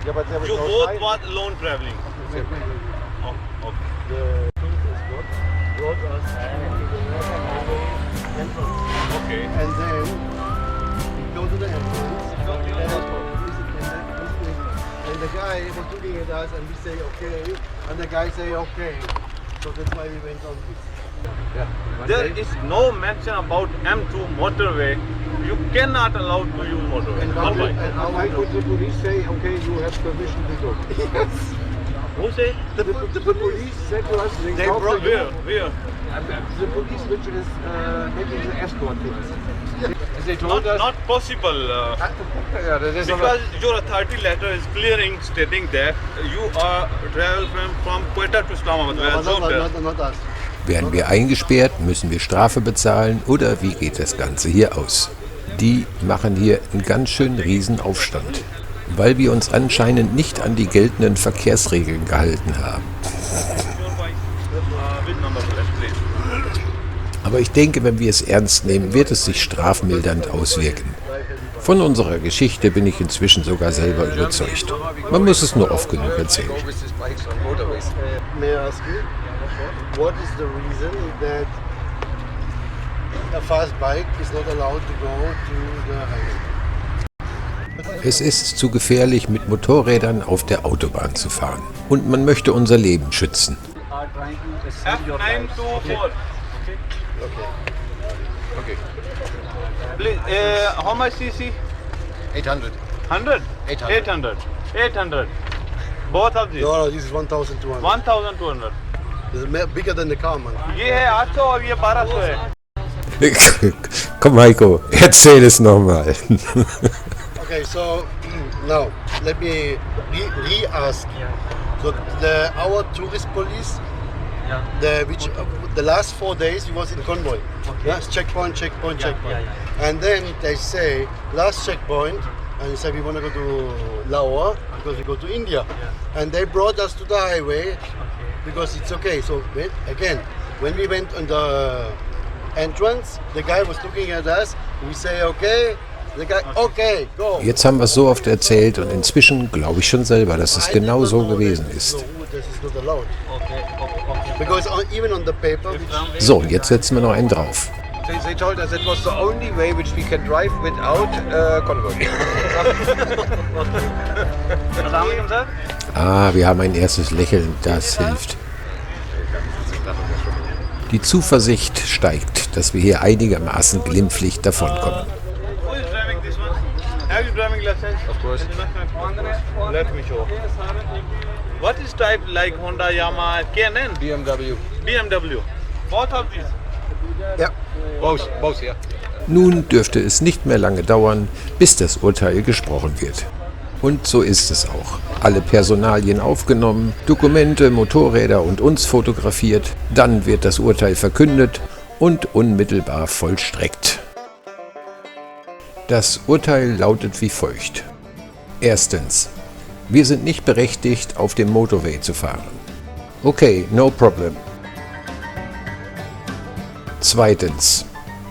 Yeah, but there was You no both sign. was alone traveling. Wait. Oh, okay. brought us Okay. and then we go to the entrance. And the guy was looking at us and we say okay, and the guy say okay. So that's why we went on this. There is no mention about M2 motorway. You cannot allow to use motorway. Not like. Why would the police say, okay, you have permission to go? Who say? The police said to us, they brought Where? the police which is making the escort things. They told us... Not possible. Yeah, that is Because your authority letter is clearing stating that you are travel from Quetta to Islamabad. Not us. Werden wir eingesperrt, müssen wir Strafe bezahlen oder wie geht das Ganze hier aus? Die machen hier einen ganz schönen Riesenaufstand, weil wir uns anscheinend nicht an die geltenden Verkehrsregeln gehalten haben. Aber ich denke, wenn wir es ernst nehmen, wird es sich strafmildernd auswirken. Von unserer Geschichte bin ich inzwischen sogar selber überzeugt. Man muss es nur oft genug erzählen. May I ask you, what is the reason that a fast bike is not allowed to go to the highway? Es ist zu gefährlich, mit Motorrädern auf der Autobahn zu fahren. Und man möchte unser Leben schützen. F924. Okay. Please, how much cc? 800. 100? 800. 800. Both of these? No, this is 1,200. 1200. This is bigger than the car, man. ये है 800 और ये 1200 है. Komm Heiko, erzähl es nochmal. Okay, so now let me re-ask. So our tourist police, the last 4 days he was in convoy. Yes, checkpoint. And then they say last checkpoint, and they say we want to go to Lahore because we go to India. And they brought us to the highway because it's okay. So again, when we went on the entrance, the guy was looking at us. We say okay. The guy, okay, go. Jetzt haben wir es so oft erzählt und inzwischen glaube ich schon selber, dass es genau so gewesen ist. This is not allowed. Because even on the paper, So, jetzt setzen wir noch einen drauf. They told us it was the only way which we can drive without convoy. Assalamualaikum sir. Ah, wir haben ein erstes Lächeln, das hilft. Die Zuversicht steigt, dass wir hier einigermaßen glimpflich davonkommen. Who is driving this one? Have you driving license? Of course. Let me show. What is type like Honda, Yamaha, KNN? BMW. BMW. Both of these. Yeah. Both, yeah. Nun dürfte es nicht mehr lange dauern, bis das Urteil gesprochen wird. Und so ist es auch. Alle Personalien aufgenommen, Dokumente, Motorräder und uns fotografiert, dann wird das Urteil verkündet und unmittelbar vollstreckt. Das Urteil lautet wie folgt. Erstens. Wir sind nicht berechtigt, auf dem Motorway zu fahren. Okay, no problem. Zweitens.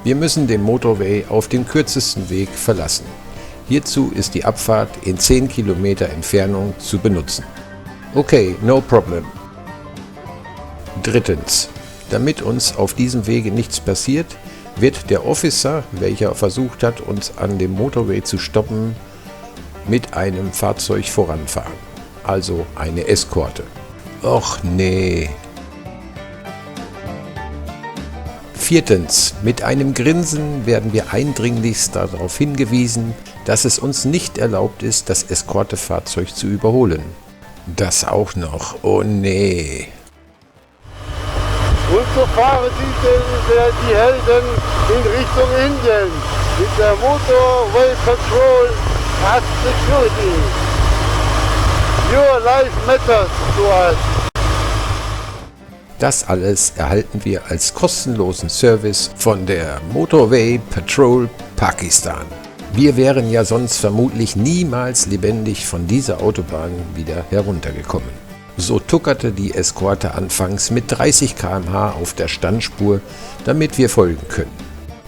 Wir müssen den Motorway auf dem kürzesten Weg verlassen. Hierzu ist die Abfahrt in 10 Kilometer Entfernung zu benutzen. Okay, no problem. Drittens. Damit uns auf diesem Wege nichts passiert, wird der Officer, welcher versucht hat, uns an dem Motorway zu stoppen, mit einem Fahrzeug voranfahren. Also eine Eskorte. Och nee. Viertens. Mit einem Grinsen werden wir eindringlichst darauf hingewiesen, dass es uns nicht erlaubt ist, das Eskortefahrzeug zu überholen. Das auch noch. Oh nee. und so fahren die Helden in Richtung Indien mit der Motorway Patrol at Security. Your life matters to us. Das alles erhalten wir als kostenlosen Service von der Motorway Patrol Pakistan. Wir wären ja sonst vermutlich niemals lebendig von dieser Autobahn wieder heruntergekommen. So tuckerte die Eskorte anfangs mit 30 km/h auf der Standspur, damit wir folgen können.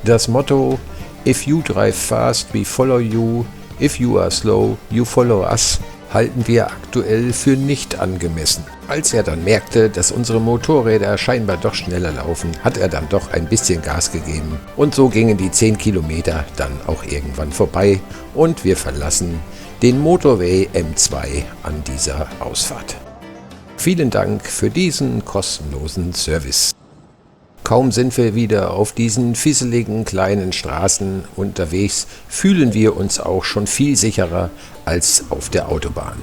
Das Motto "If you drive fast, we follow you. If you are slow, you follow us" halten wir aktuell für nicht angemessen. Als er dann merkte, dass unsere Motorräder scheinbar doch schneller laufen, hat er dann doch ein bisschen Gas gegeben. Und so gingen die 10 Kilometer dann auch irgendwann vorbei und wir verlassen den Motorway M2 an dieser Ausfahrt. Vielen Dank für diesen kostenlosen Service. Kaum sind wir wieder auf diesen fisseligen kleinen Straßen unterwegs, fühlen wir uns auch schon viel sicherer als auf der Autobahn.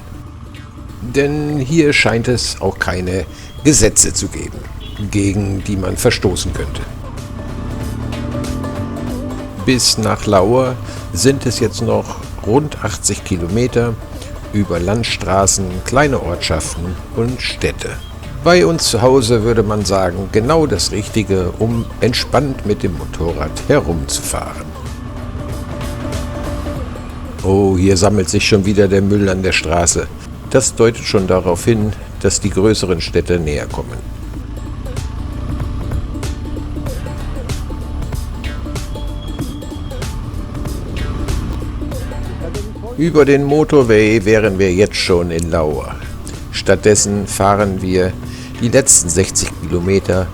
Denn hier scheint es auch keine Gesetze zu geben, gegen die man verstoßen könnte. Bis nach Lauer sind es jetzt noch rund 80 Kilometer über Landstraßen, kleine Ortschaften und Städte. Bei uns zu Hause würde man sagen, genau das Richtige, um entspannt mit dem Motorrad herumzufahren. Oh, hier sammelt sich schon wieder der Müll an der Straße. Das deutet schon darauf hin, dass die größeren Städte näher kommen. Über den Motorway wären wir jetzt schon in Lauer. Stattdessen fahren wir die letzten 60 Kilometer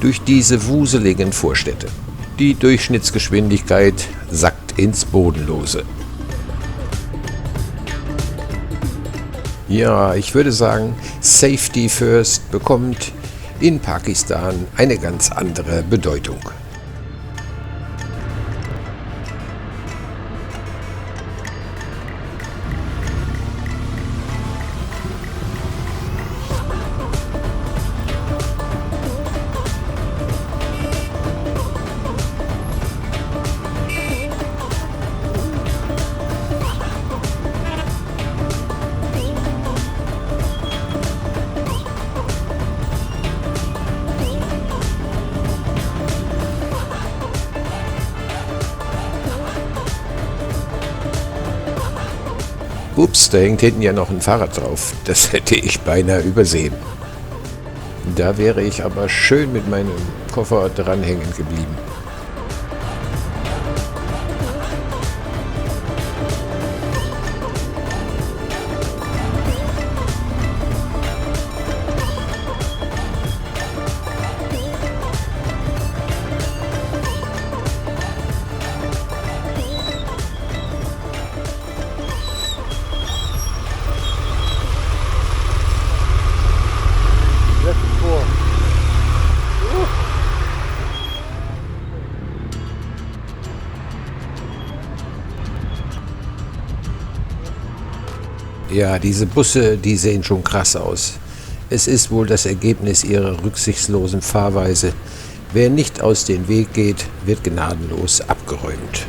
durch diese wuseligen Vorstädte. Die Durchschnittsgeschwindigkeit sackt ins Bodenlose. Ja, ich würde sagen, Safety First bekommt in Pakistan eine ganz andere Bedeutung. Ups, da hängt hinten ja noch ein Fahrrad drauf. Das hätte ich beinahe übersehen. Da wäre ich aber schön mit meinem Koffer dranhängen geblieben. Ja, diese Busse, die sehen schon krass aus. Es ist wohl das Ergebnis ihrer rücksichtslosen Fahrweise. Wer nicht aus dem Weg geht, wird gnadenlos abgeräumt.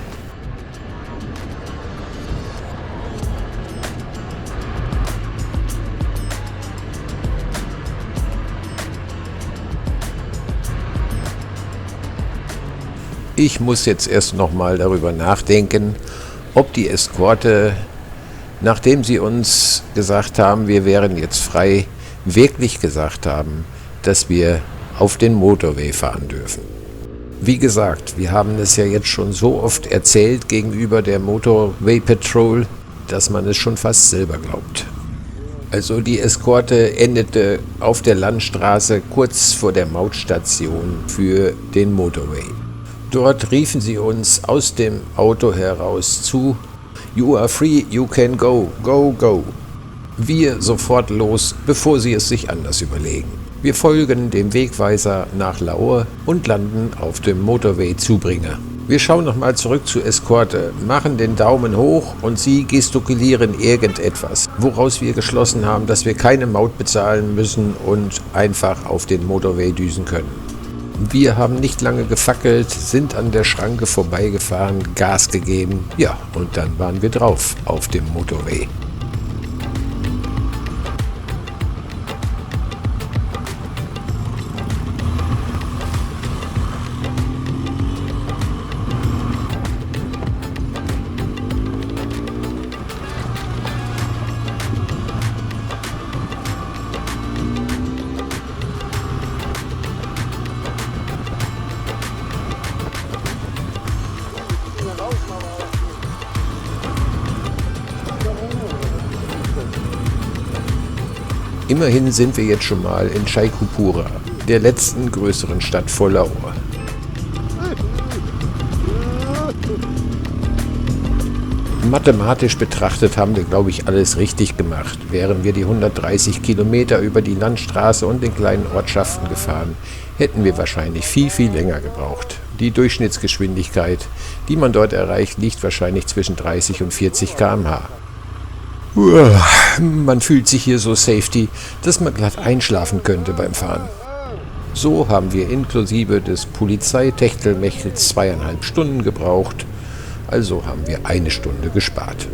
Ich muss jetzt erst nochmal darüber nachdenken, ob die Eskorte, nachdem sie uns gesagt haben, wir wären jetzt frei, wirklich gesagt haben, dass wir auf den Motorway fahren dürfen. Wie gesagt, wir haben es ja jetzt schon so oft erzählt gegenüber der Motorway Patrol, dass man es schon fast selber glaubt. Also die Eskorte endete auf der Landstraße kurz vor der Mautstation für den Motorway. Dort riefen sie uns aus dem Auto heraus zu: "You are free, you can go, go, go." Wir sofort los, bevor sie es sich anders überlegen. Wir folgen dem Wegweiser nach Lauer und landen auf dem Motorway-Zubringer. Wir schauen nochmal zurück zur Eskorte, machen den Daumen hoch und sie gestikulieren irgendetwas, woraus wir geschlossen haben, dass wir keine Maut bezahlen müssen und einfach auf den Motorway düsen können. Wir haben nicht lange gefackelt, sind an der Schranke vorbeigefahren, Gas gegeben, ja, und dann waren wir drauf auf dem Motorway. Immerhin sind wir jetzt schon mal in Chaikupura, der letzten größeren Stadt vor Lahore. Mathematisch betrachtet haben wir, glaube ich, alles richtig gemacht. Wären wir die 130 Kilometer über die Landstraße und den kleinen Ortschaften gefahren, hätten wir wahrscheinlich viel, viel länger gebraucht. Die Durchschnittsgeschwindigkeit, die man dort erreicht, liegt wahrscheinlich zwischen 30 und 40 km/h. Man fühlt sich hier so safety, dass man glatt einschlafen könnte beim Fahren. So haben wir inklusive des Polizeitechtelmechels 2,5 Stunden gebraucht. Also haben wir 1 Stunde gespart.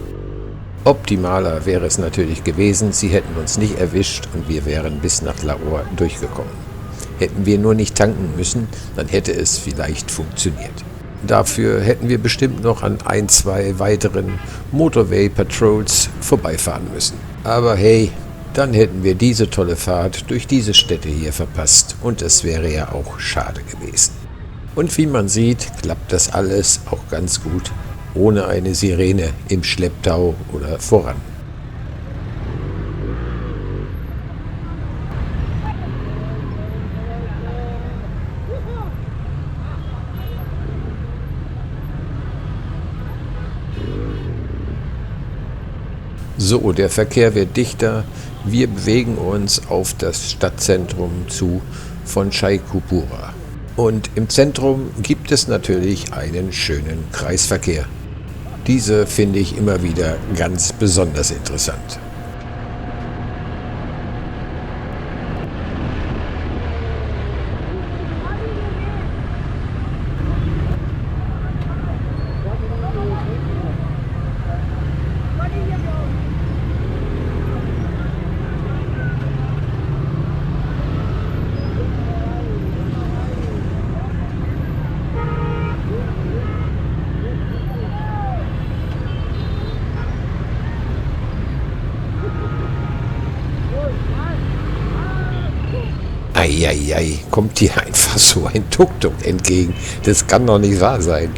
Optimaler wäre es natürlich gewesen, sie hätten uns nicht erwischt und wir wären bis nach Lahore durchgekommen. Hätten wir nur nicht tanken müssen, dann hätte es vielleicht funktioniert. Dafür hätten wir bestimmt noch an 1, 2 weiteren Motorway Patrols vorbeifahren müssen. Aber hey, dann hätten wir diese tolle Fahrt durch diese Städte hier verpasst und es wäre ja auch schade gewesen. Und wie man sieht, klappt das alles auch ganz gut, ohne eine Sirene im Schlepptau oder voran. So, der Verkehr wird dichter. Wir bewegen uns auf das Stadtzentrum zu von Chaikupura. Und im Zentrum gibt es natürlich einen schönen Kreisverkehr. Diese finde ich immer wieder ganz besonders interessant. Eieiei, kommt dir einfach so ein Tuk-Tuk entgegen. Das kann doch nicht wahr sein.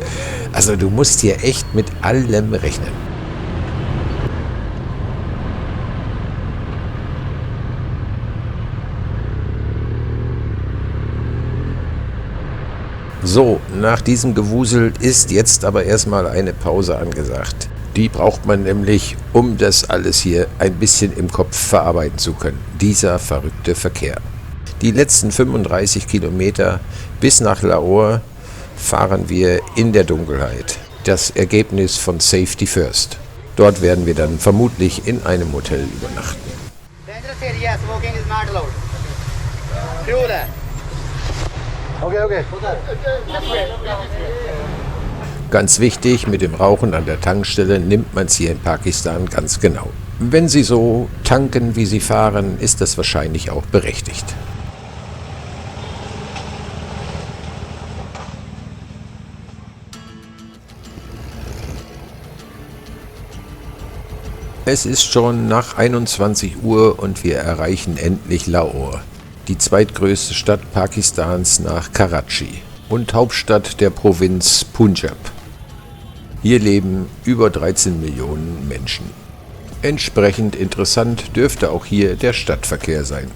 Also du musst hier echt mit allem rechnen. So, nach diesem Gewusel ist jetzt aber erstmal eine Pause angesagt. Die braucht man nämlich, um das alles hier ein bisschen im Kopf verarbeiten zu können. Dieser verrückte Verkehr. Die letzten 35 Kilometer bis nach Lahore fahren wir in der Dunkelheit. Das Ergebnis von Safety First. Dort werden wir dann vermutlich in einem Hotel übernachten. Dangerous area, smoking is not allowed. Through that. Okay. Ganz wichtig, mit dem Rauchen an der Tankstelle nimmt man es hier in Pakistan ganz genau. Wenn Sie so tanken, wie Sie fahren, ist das wahrscheinlich auch berechtigt. Es ist schon nach 21 Uhr und wir erreichen endlich Lahore, die zweitgrößte Stadt Pakistans nach Karachi und Hauptstadt der Provinz Punjab. Hier leben über 13 Millionen Menschen. Entsprechend interessant dürfte auch hier der Stadtverkehr sein.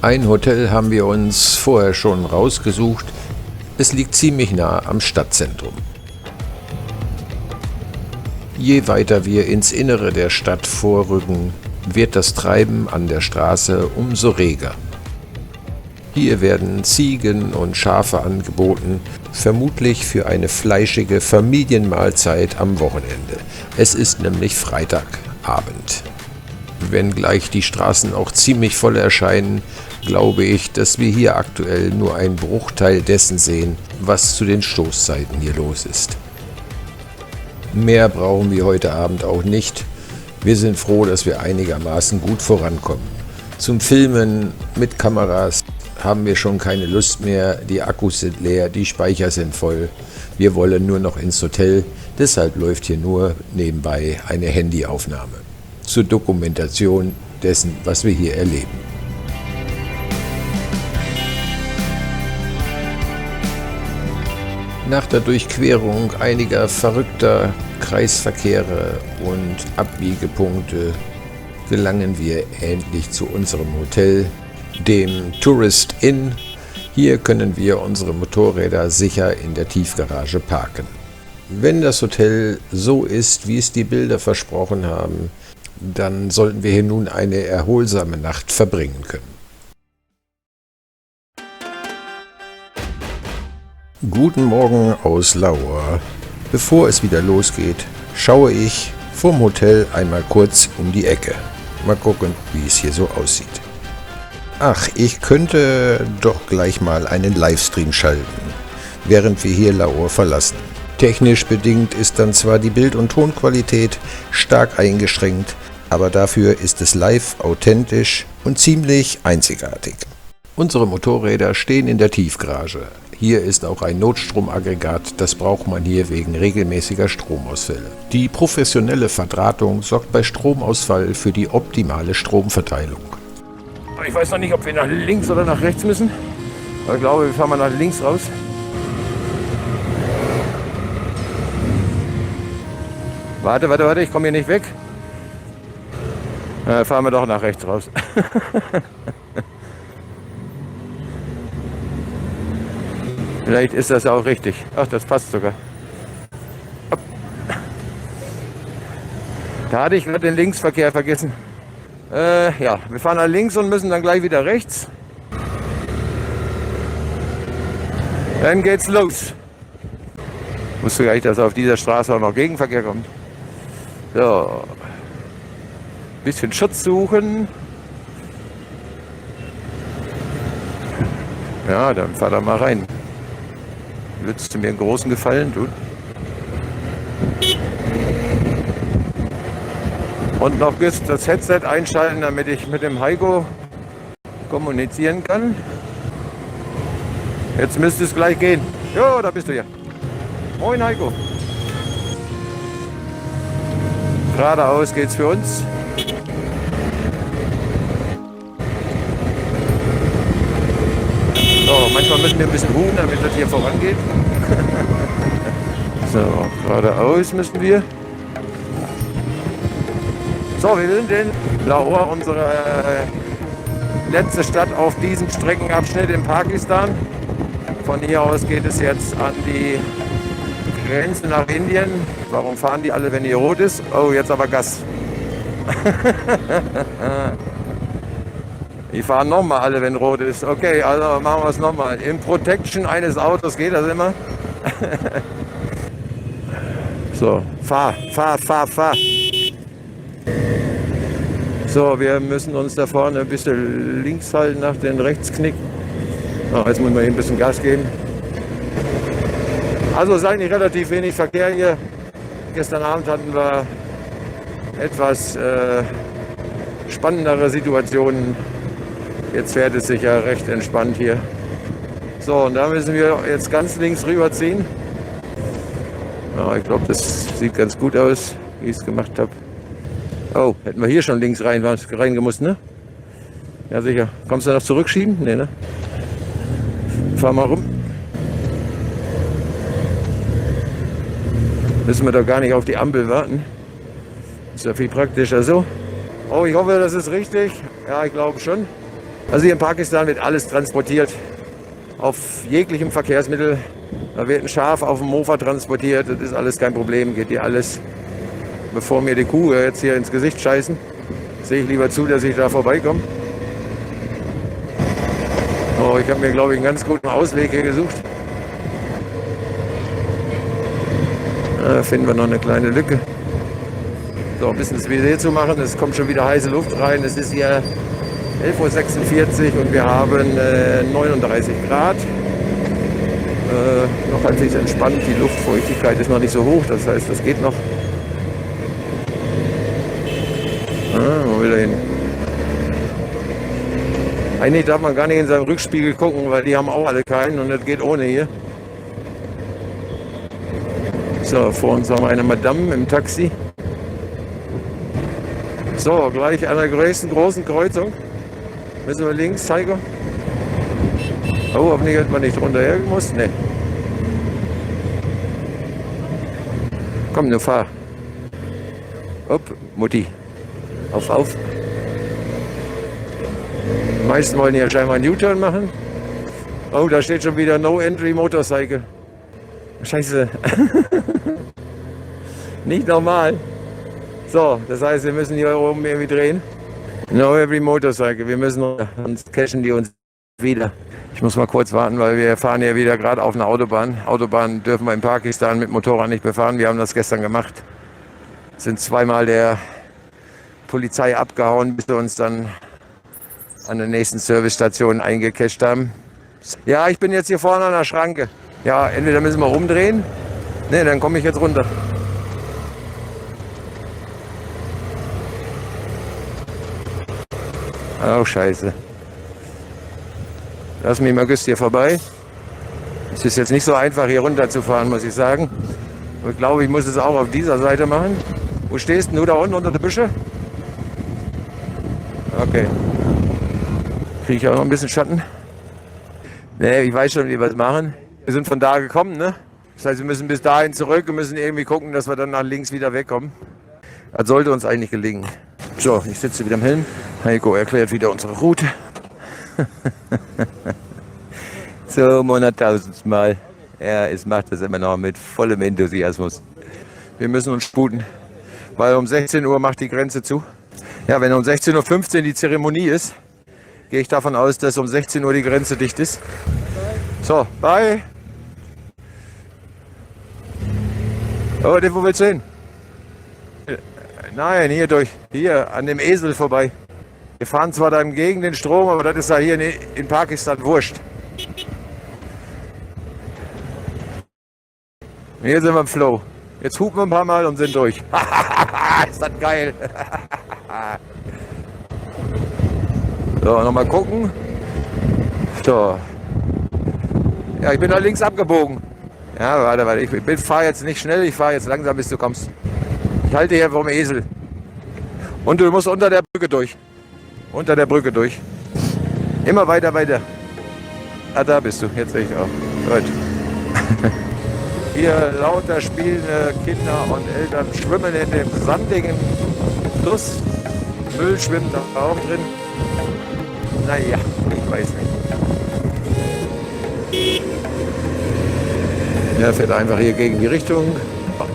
Ein Hotel haben wir uns vorher schon rausgesucht. Es liegt ziemlich nah am Stadtzentrum. Je weiter wir ins Innere der Stadt vorrücken, wird das Treiben an der Straße umso reger. Hier werden Ziegen und Schafe angeboten, vermutlich für eine fleischige Familienmahlzeit am Wochenende. Es ist nämlich Freitagabend. Wenngleich die Straßen auch ziemlich voll erscheinen, glaube ich, dass wir hier aktuell nur einen Bruchteil dessen sehen, was zu den Stoßzeiten hier los ist. Mehr brauchen wir heute Abend auch nicht. Wir sind froh, dass wir einigermaßen gut vorankommen. Zum Filmen mit Kameras haben wir schon keine Lust mehr, die Akkus sind leer, die Speicher sind voll. Wir wollen nur noch ins Hotel, deshalb läuft hier nur nebenbei eine Handyaufnahme zur Dokumentation dessen, was wir hier erleben. Nach der Durchquerung einiger verrückter Kreisverkehre und Abbiegepunkte gelangen wir endlich zu unserem Hotel, dem Tourist Inn. Hier können wir unsere Motorräder sicher in der Tiefgarage parken. Wenn das Hotel so ist, wie es die Bilder versprochen haben, dann sollten wir hier nun eine erholsame Nacht verbringen können. Guten Morgen aus Lauer. Bevor es wieder losgeht, schaue ich vom Hotel einmal kurz um die Ecke. Mal gucken, wie es hier so aussieht. Ach, ich könnte doch gleich mal einen Livestream schalten, während wir hier Lauer verlassen. Technisch bedingt ist dann zwar die Bild- und Tonqualität stark eingeschränkt, aber dafür ist es live authentisch und ziemlich einzigartig. Unsere Motorräder stehen in der Tiefgarage. Hier ist auch ein Notstromaggregat, das braucht man hier wegen regelmäßiger Stromausfälle. Die professionelle Verdrahtung sorgt bei Stromausfall für die optimale Stromverteilung. Ich weiß noch nicht, ob wir nach links oder nach rechts müssen. Aber ich glaube, wir fahren mal nach links raus. Warte, ich komme hier nicht weg. Fahren wir doch nach rechts raus. Vielleicht ist das auch richtig. Ach, das passt sogar. Da hatte ich gerade den Linksverkehr vergessen. Ja, wir fahren nach links und müssen dann gleich wieder rechts. Dann geht's los. Ich wusste gar nicht, dass auf dieser Straße auch noch Gegenverkehr kommt. So. Bisschen Schutz suchen. Ja, dann fahr da mal rein. Würdest du mir einen großen Gefallen tun? Und noch das Headset einschalten, damit ich mit dem Heiko kommunizieren kann. Jetzt müsste es gleich gehen. Jo, da bist du ja. Moin Heiko. Geradeaus geht's für uns. So, manchmal müssen wir ein bisschen ruhen, damit das hier vorangeht. So, geradeaus müssen wir. So, wir sind in Lahore, unsere letzte Stadt auf diesem Streckenabschnitt in Pakistan. Von hier aus geht es jetzt an die Grenze nach Indien. Warum fahren die alle, wenn hier rot ist? Oh, jetzt aber Gas. Die fahren nochmal alle, wenn rot ist. Okay, also machen wir es nochmal. Im Protection eines Autos geht das immer. So, fahr. So, wir müssen uns da vorne ein bisschen links halten nach den Rechtsknick. Oh, jetzt muss man hier ein bisschen Gas geben. Also es ist eigentlich relativ wenig Verkehr hier. Gestern Abend hatten wir etwas spannendere Situationen. Jetzt fährt es sich ja recht entspannt hier. So, und da müssen wir jetzt ganz links rüberziehen. Ja, ich glaube, das sieht ganz gut aus, wie ich es gemacht habe. Oh, hätten wir hier schon links reingemusst, ne? Ja, sicher. Kommst du noch zurückschieben? Nee, ne? Fahr mal rum. Müssen wir doch gar nicht auf die Ampel warten. Ist ja viel praktischer so. Oh, ich hoffe, das ist richtig. Ja, ich glaube schon. Also hier in Pakistan wird alles transportiert. Auf jeglichem Verkehrsmittel. Da wird ein Schaf auf dem Mofa transportiert. Das ist alles kein Problem. Geht hier alles. Bevor mir die Kuh jetzt hier ins Gesicht scheißen, sehe ich lieber zu, dass ich da vorbeikomme. Oh, ich habe mir, glaube ich, einen ganz guten Ausweg hier gesucht. Da finden wir noch eine kleine Lücke. So, ein bisschen das Visier zu machen. Es kommt schon wieder heiße Luft rein. Es ist hier 11:46 Uhr und wir haben 39 Grad. Noch halbwegs entspannt. Die Luftfeuchtigkeit ist noch nicht so hoch. Das heißt, das geht noch. Wo will er hin? Eigentlich darf man gar nicht in seinen Rückspiegel gucken, weil die haben auch alle keinen und das geht ohne hier. So, vor uns haben wir eine Madame im Taxi. So, gleich an der großen Kreuzung. Müssen wir links, Heiko? Oh, hoffentlich hat man nicht runterher gemusst. Ne. Komm, nur fahr. Hopp, Mutti. Auf. Die meisten wollen hier scheinbar einen U-Turn machen. Oh, da steht schon wieder No Entry Motorcycle. Scheiße. Nicht normal. So, das heißt, wir müssen hier oben irgendwie drehen. No Every Motorcycle. Wir müssen, sonst cashen die uns wieder. Ich muss mal kurz warten, weil wir fahren ja wieder gerade auf einer Autobahn. Autobahnen dürfen wir in Pakistan mit Motorrad nicht befahren. Wir haben das gestern gemacht. Sind zweimal der Polizei abgehauen, bis wir uns dann an der nächsten Servicestation eingecasht haben. Ja, ich bin jetzt hier vorne an der Schranke. Ja, entweder müssen wir rumdrehen. Ne, dann komme ich jetzt runter. Oh, scheiße. Lass mich mal Güst hier vorbei. Es ist jetzt nicht so einfach, hier runter zu fahren, muss ich sagen. Aber ich glaube, ich muss es auch auf dieser Seite machen. Wo stehst du da unten unter der Büsche? Okay. Kriege ich auch noch ein bisschen Schatten? Ne, ich weiß schon, wie wir es machen. Wir sind von da gekommen, ne? Das heißt, wir müssen bis dahin zurück und müssen irgendwie gucken, dass wir dann nach links wieder wegkommen. Das sollte uns eigentlich gelingen. So, ich sitze wieder im Helm. Heiko erklärt wieder unsere Route. Zum 100.000. Mal. Es macht das immer noch mit vollem Enthusiasmus. Wir müssen uns sputen, weil um 16 Uhr macht die Grenze zu. Ja, wenn um 16:15 Uhr die Zeremonie ist, gehe ich davon aus, dass um 16 Uhr die Grenze dicht ist. So, bye. Oh, wo willst du hin? Nein, hier durch. Hier, an dem Esel vorbei. Wir fahren zwar dann gegen den Strom, aber das ist ja hier in Pakistan wurscht. Hier sind wir im Flow. Jetzt hupen wir ein paar Mal und sind durch. Ist das geil. So, nochmal gucken. So. Ja, ich bin da links abgebogen. Ja, warte. Ich fahre jetzt nicht schnell, ich fahre jetzt langsam, bis du kommst. Ich halte hier vom Esel. Und du musst unter der Brücke durch. Unter der Brücke durch. Immer weiter. Ah, da bist du. Jetzt sehe ich auch. Gut. Hier lauter spielende Kinder und Eltern schwimmen in dem sandigen Fluss. Müll schwimmt da auch drin. Naja, ich weiß nicht. Er fährt einfach hier gegen die Richtung.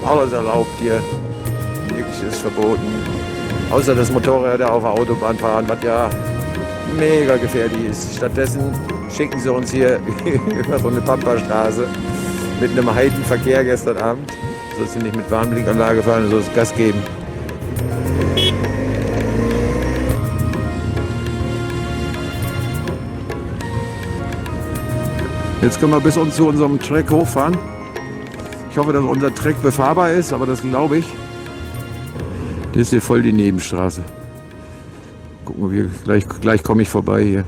Alles erlaubt hier. Nichts ist verboten. Außer das Motorräder auf der Autobahn fahren, was ja mega gefährlich ist. Stattdessen schicken sie uns hier über so eine Pamperstraße mit einem Heidenverkehr gestern Abend. Sollst du nicht mit Warnblinkanlage fahren, sollst Gas geben. Jetzt können wir bis uns zu unserem Track hochfahren. Ich hoffe, dass unser Track befahrbar ist, aber das glaube ich. Das ist hier voll die Nebenstraße. Gucken wir, gleich komme ich vorbei hier.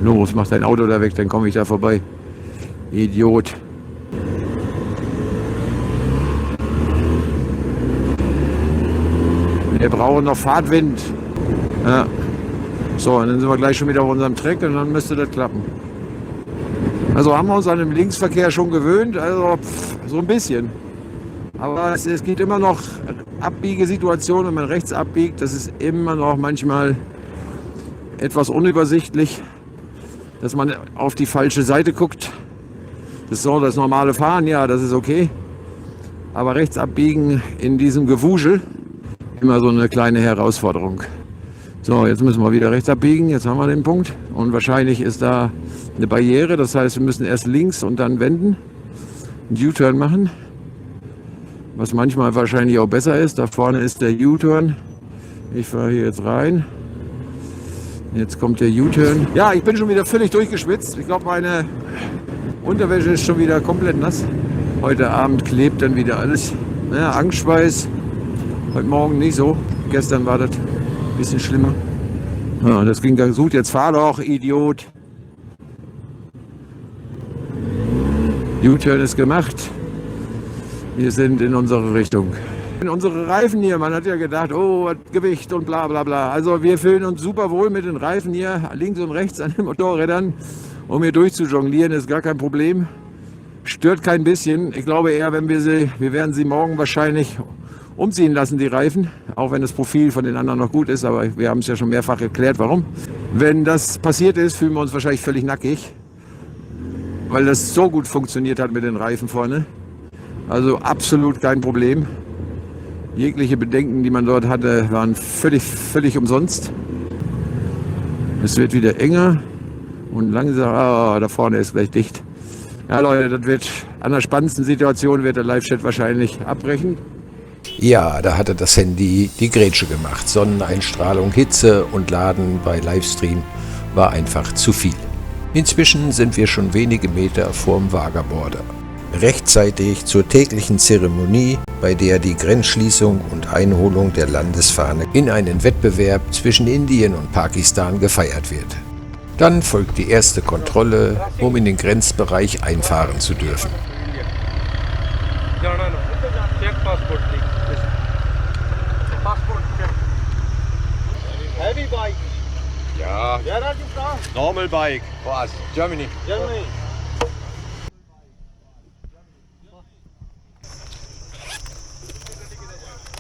Los, mach dein Auto da weg, dann komme ich da vorbei. Idiot. Wir brauchen noch Fahrtwind. Ja. So, und dann sind wir gleich schon wieder auf unserem Track und dann müsste das klappen. Also haben wir uns an den Linksverkehr schon gewöhnt, also so ein bisschen. Aber es gibt immer noch Abbiegesituationen, wenn man rechts abbiegt. Das ist immer noch manchmal etwas unübersichtlich, dass man auf die falsche Seite guckt. Das ist so das normale Fahren, ja, das ist okay. Aber rechts abbiegen in diesem Gewuschel, immer so eine kleine Herausforderung. So, jetzt müssen wir wieder rechts abbiegen, jetzt haben wir den Punkt. Und wahrscheinlich ist da eine Barriere, das heißt, wir müssen erst links und dann wenden, einen U-Turn machen. Was manchmal wahrscheinlich auch besser ist. Da vorne ist der U-Turn. Ich fahre hier jetzt rein. Jetzt kommt der U-Turn. Ja, ich bin schon wieder völlig durchgeschwitzt. Ich glaube, meine Unterwäsche ist schon wieder komplett nass. Heute Abend klebt dann wieder alles. Ja, Angstschweiß. Heute Morgen nicht so. Gestern war das ein bisschen schlimmer. Ja, das ging ganz gut. Jetzt fahr doch, Idiot. U-Turn ist gemacht. Wir sind in unsere Richtung. In unsere Reifen hier, man hat ja gedacht, oh, Gewicht und bla bla bla. Also wir fühlen uns super wohl mit den Reifen hier links und rechts an den Motorrädern. Um hier durchzujonglieren ist gar kein Problem. Stört kein bisschen. Ich glaube eher, wir werden sie morgen wahrscheinlich umziehen lassen, die Reifen. Auch wenn das Profil von den anderen noch gut ist, aber wir haben es ja schon mehrfach erklärt, warum. Wenn das passiert ist, fühlen wir uns wahrscheinlich völlig nackig, weil das so gut funktioniert hat mit den Reifen vorne. Also absolut kein Problem. Jegliche Bedenken, die man dort hatte, waren völlig umsonst. Es wird wieder enger und langsam, da vorne ist gleich dicht. Ja Leute, das wird an der spannendsten Situation wird der Live-Chat wahrscheinlich abbrechen. Ja, da hatte das Handy die Grätsche gemacht. Sonneneinstrahlung, Hitze und Laden bei Livestream war einfach zu viel. Inzwischen sind wir schon wenige Meter vorm Wagah-Border. Rechtzeitig zur täglichen Zeremonie, bei der die Grenzschließung und Einholung der Landesfahne in einen Wettbewerb zwischen Indien und Pakistan gefeiert wird. Dann folgt die erste Kontrolle, um in den Grenzbereich einfahren zu dürfen. Check passport, please. Passport check. Heavy bike. Ja, Where are you from? normal bike. Was? Germany. Germany.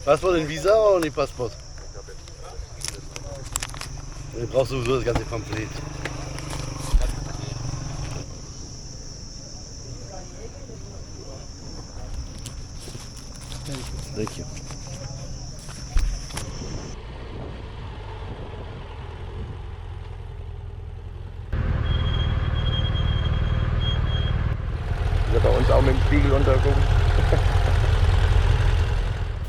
Passport und Visa oder nicht Passport? Du brauchst sowieso das ganze Pamphlet. Thank you. Bei uns auch mit dem Spiegel untergucken.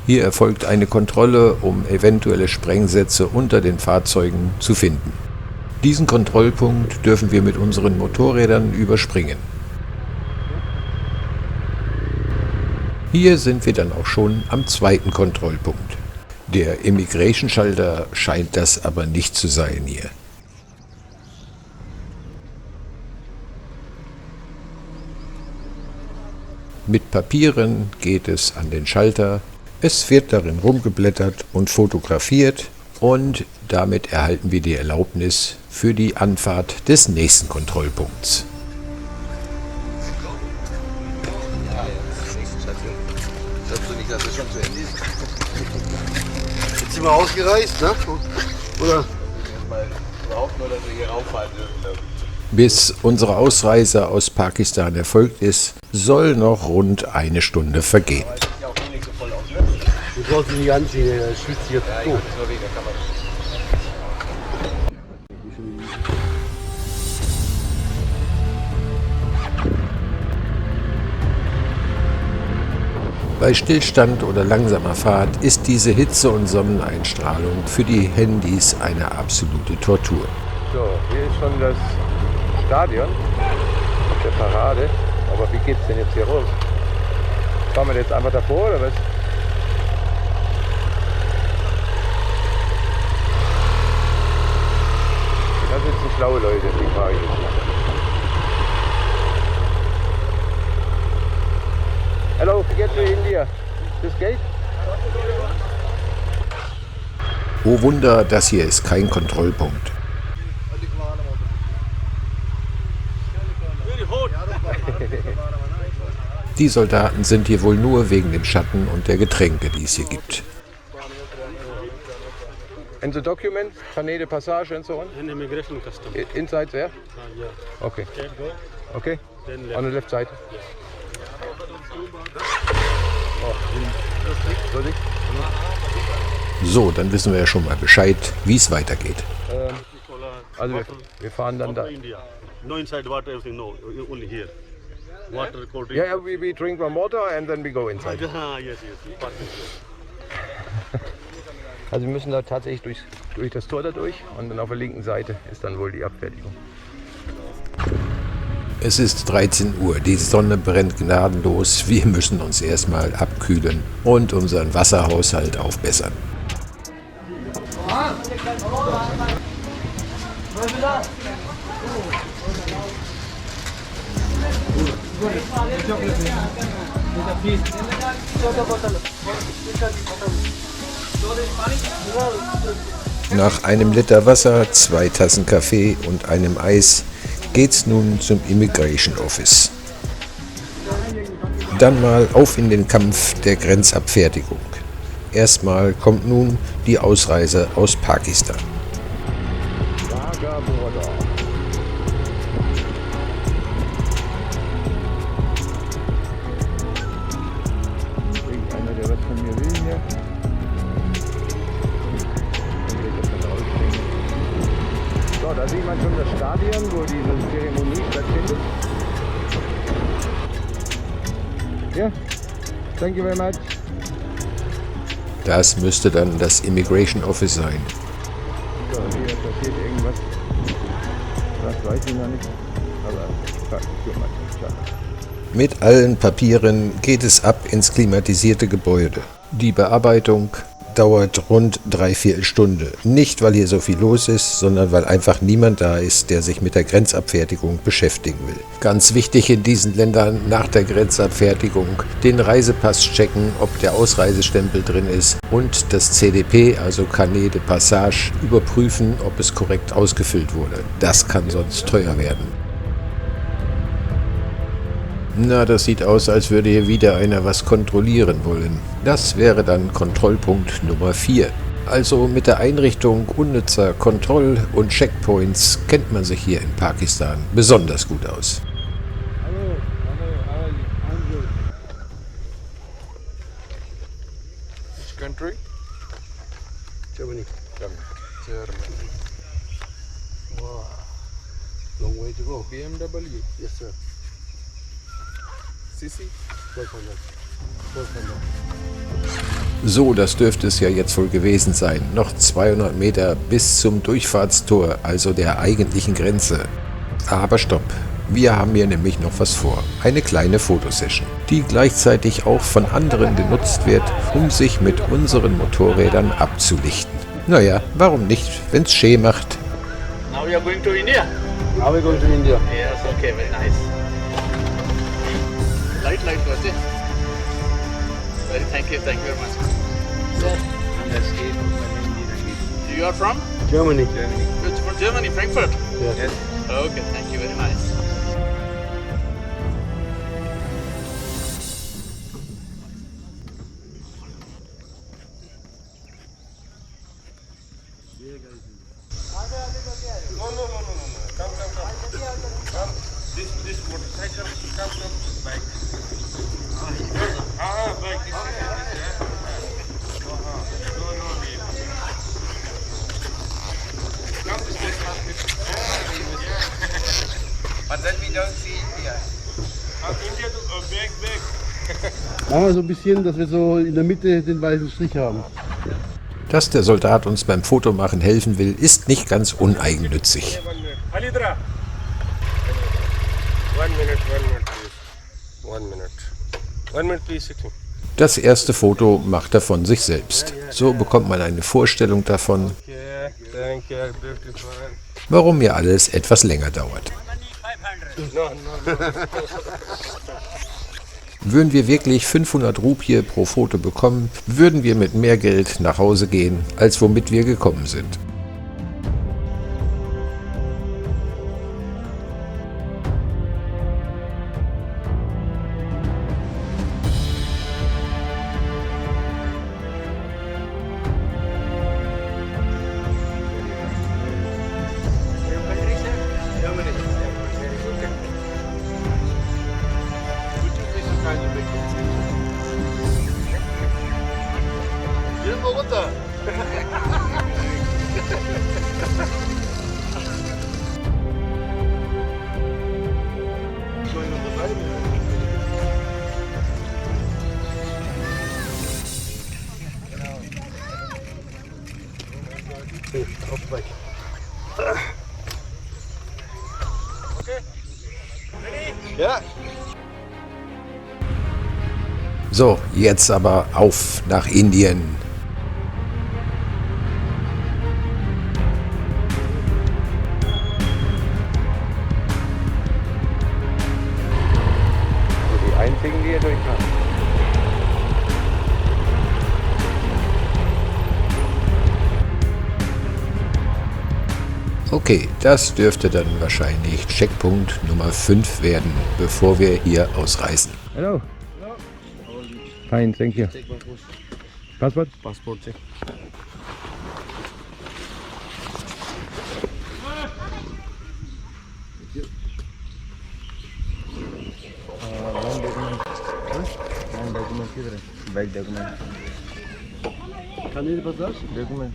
Hier erfolgt eine Kontrolle, um eventuelle Sprengsätze unter den Fahrzeugen zu finden. Diesen Kontrollpunkt dürfen wir mit unseren Motorrädern überspringen. Hier sind wir dann auch schon am zweiten Kontrollpunkt. Der Immigration-Schalter scheint das aber nicht zu sein hier. Mit Papieren geht es an den Schalter. Es wird darin rumgeblättert und fotografiert und damit erhalten wir die Erlaubnis für die Anfahrt des nächsten Kontrollpunkts. Jetzt sind wir ausgereist, ne? Oder? Überhaupt nur, dass wir hier rauffahren dürfen. Bis unsere Ausreise aus Pakistan erfolgt ist, soll noch rund eine Stunde vergehen. Du brauchst dich nicht anziehen, der schwitzt hier tot. Bei Stillstand oder langsamer Fahrt ist diese Hitze und Sonneneinstrahlung für die Handys eine absolute Tortur. So, hier ist schon das Stadion der Parade. Aber wie geht's denn jetzt hier raus? Fahren wir jetzt einfach davor oder was? Da sitzen schlaue Leute, die frage ich jetzt mal. Hello, to get to India. This gate? Oh Wunder, das hier ist kein Kontrollpunkt. Die Soldaten sind hier wohl nur wegen dem Schatten und der Getränke, die es hier gibt. And the documents, Canadian Passage and so on? In immigration custom. Inside there? Yeah. Okay. Okay, go. Okay. Then left. On the left side. Oh, Sorry. So, dann wissen wir ja schon mal Bescheid, wie es weitergeht. Also wir fahren dann da. India. No inside water, everything. No, only here. Water, cold drink. Yeah, we drink one water and then we go inside. Yes. Also wir müssen da tatsächlich durch das Tor da durch und dann auf der linken Seite ist dann wohl die Abfertigung. Es ist 13 Uhr, die Sonne brennt gnadenlos. Wir müssen uns erstmal abkühlen und unseren Wasserhaushalt aufbessern. Nach einem Liter Wasser, 2 Tassen Kaffee und einem Eis geht's nun zum Immigration Office. Dann mal auf in den Kampf der Grenzabfertigung. Erstmal kommt nun die Ausreise aus Pakistan. Irgendeiner, der was von mir will hier. So, da sieht man schon das Stadion, wo diese Zeremonie stattfindet. Ja, thank you very much. Das müsste dann das Immigration Office sein. So, hier passiert irgendwas. Das weiß ich noch nicht. Aber ciao. Mit allen Papieren geht es ab ins klimatisierte Gebäude. Die Bearbeitung dauert rund 3/4 Stunde. Nicht, weil hier so viel los ist, sondern weil einfach niemand da ist, der sich mit der Grenzabfertigung beschäftigen will. Ganz wichtig in diesen Ländern nach der Grenzabfertigung den Reisepass checken, ob der Ausreisestempel drin ist und das CDP, also Carnet de Passage, überprüfen, ob es korrekt ausgefüllt wurde. Das kann sonst teuer werden. Na, das sieht aus, als würde hier wieder einer was kontrollieren wollen. Das wäre dann Kontrollpunkt Nummer 4. Also mit der Einrichtung unnützer Kontroll- und Checkpoints kennt man sich hier in Pakistan besonders gut aus. Which country? Germany. Germany. Wow. Long way to go. BMW. Yes, sir. CC. 1200. So, das dürfte es ja jetzt wohl gewesen sein. Noch 200 Meter bis zum Durchfahrtstor, also der eigentlichen Grenze. Aber stopp, wir haben hier nämlich noch was vor. Eine kleine Fotosession, die gleichzeitig auch von anderen genutzt wird, um sich mit unseren Motorrädern abzulichten. Naja, warum nicht, wenn's schön macht. Now we are going to India. Now we're going to India. Yes, okay, very nice. Light, okay. Thank you very much. You are from? Germany. It's from Germany, Frankfurt. Yes. Okay, thank you very much. This motorcycle, come, bike. Bike. Come this place. But then we don't see India. India to back. So ein bisschen, dass wir so in der Mitte den weißen Strich haben. Dass der Soldat uns beim Fotomachen helfen will, ist nicht ganz uneigennützig. Alidra. 1 minute, please. 1 minute, please. Das erste Foto macht er von sich selbst. So bekommt man eine Vorstellung davon, warum hier alles etwas länger dauert. Würden wir wirklich 500 Rupie pro Foto bekommen, würden wir mit mehr Geld nach Hause gehen, als womit wir gekommen sind. Ja. So, jetzt aber auf nach Indien. Die einzigen, die hier durchfahren. Okay, das dürfte dann wahrscheinlich Checkpunkt Nummer 5 werden, bevor wir hier ausreisen. Hello. Fine, thank you. Passport? Passport check. One document किधर है? Back document. Kanil Bazar? Document.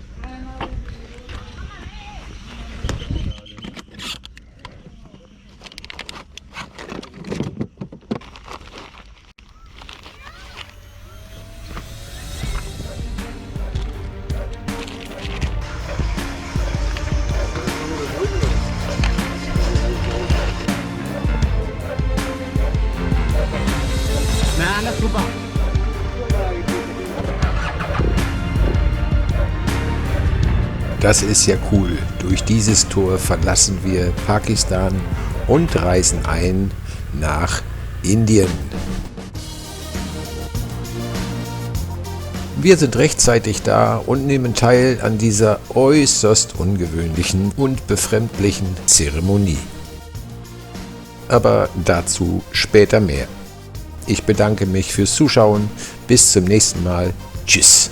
Das ist ja cool. Durch dieses Tor verlassen wir Pakistan und reisen ein nach Indien. Wir sind rechtzeitig da und nehmen teil an dieser äußerst ungewöhnlichen und befremdlichen Zeremonie. Aber dazu später mehr. Ich bedanke mich fürs Zuschauen. Bis zum nächsten Mal. Tschüss.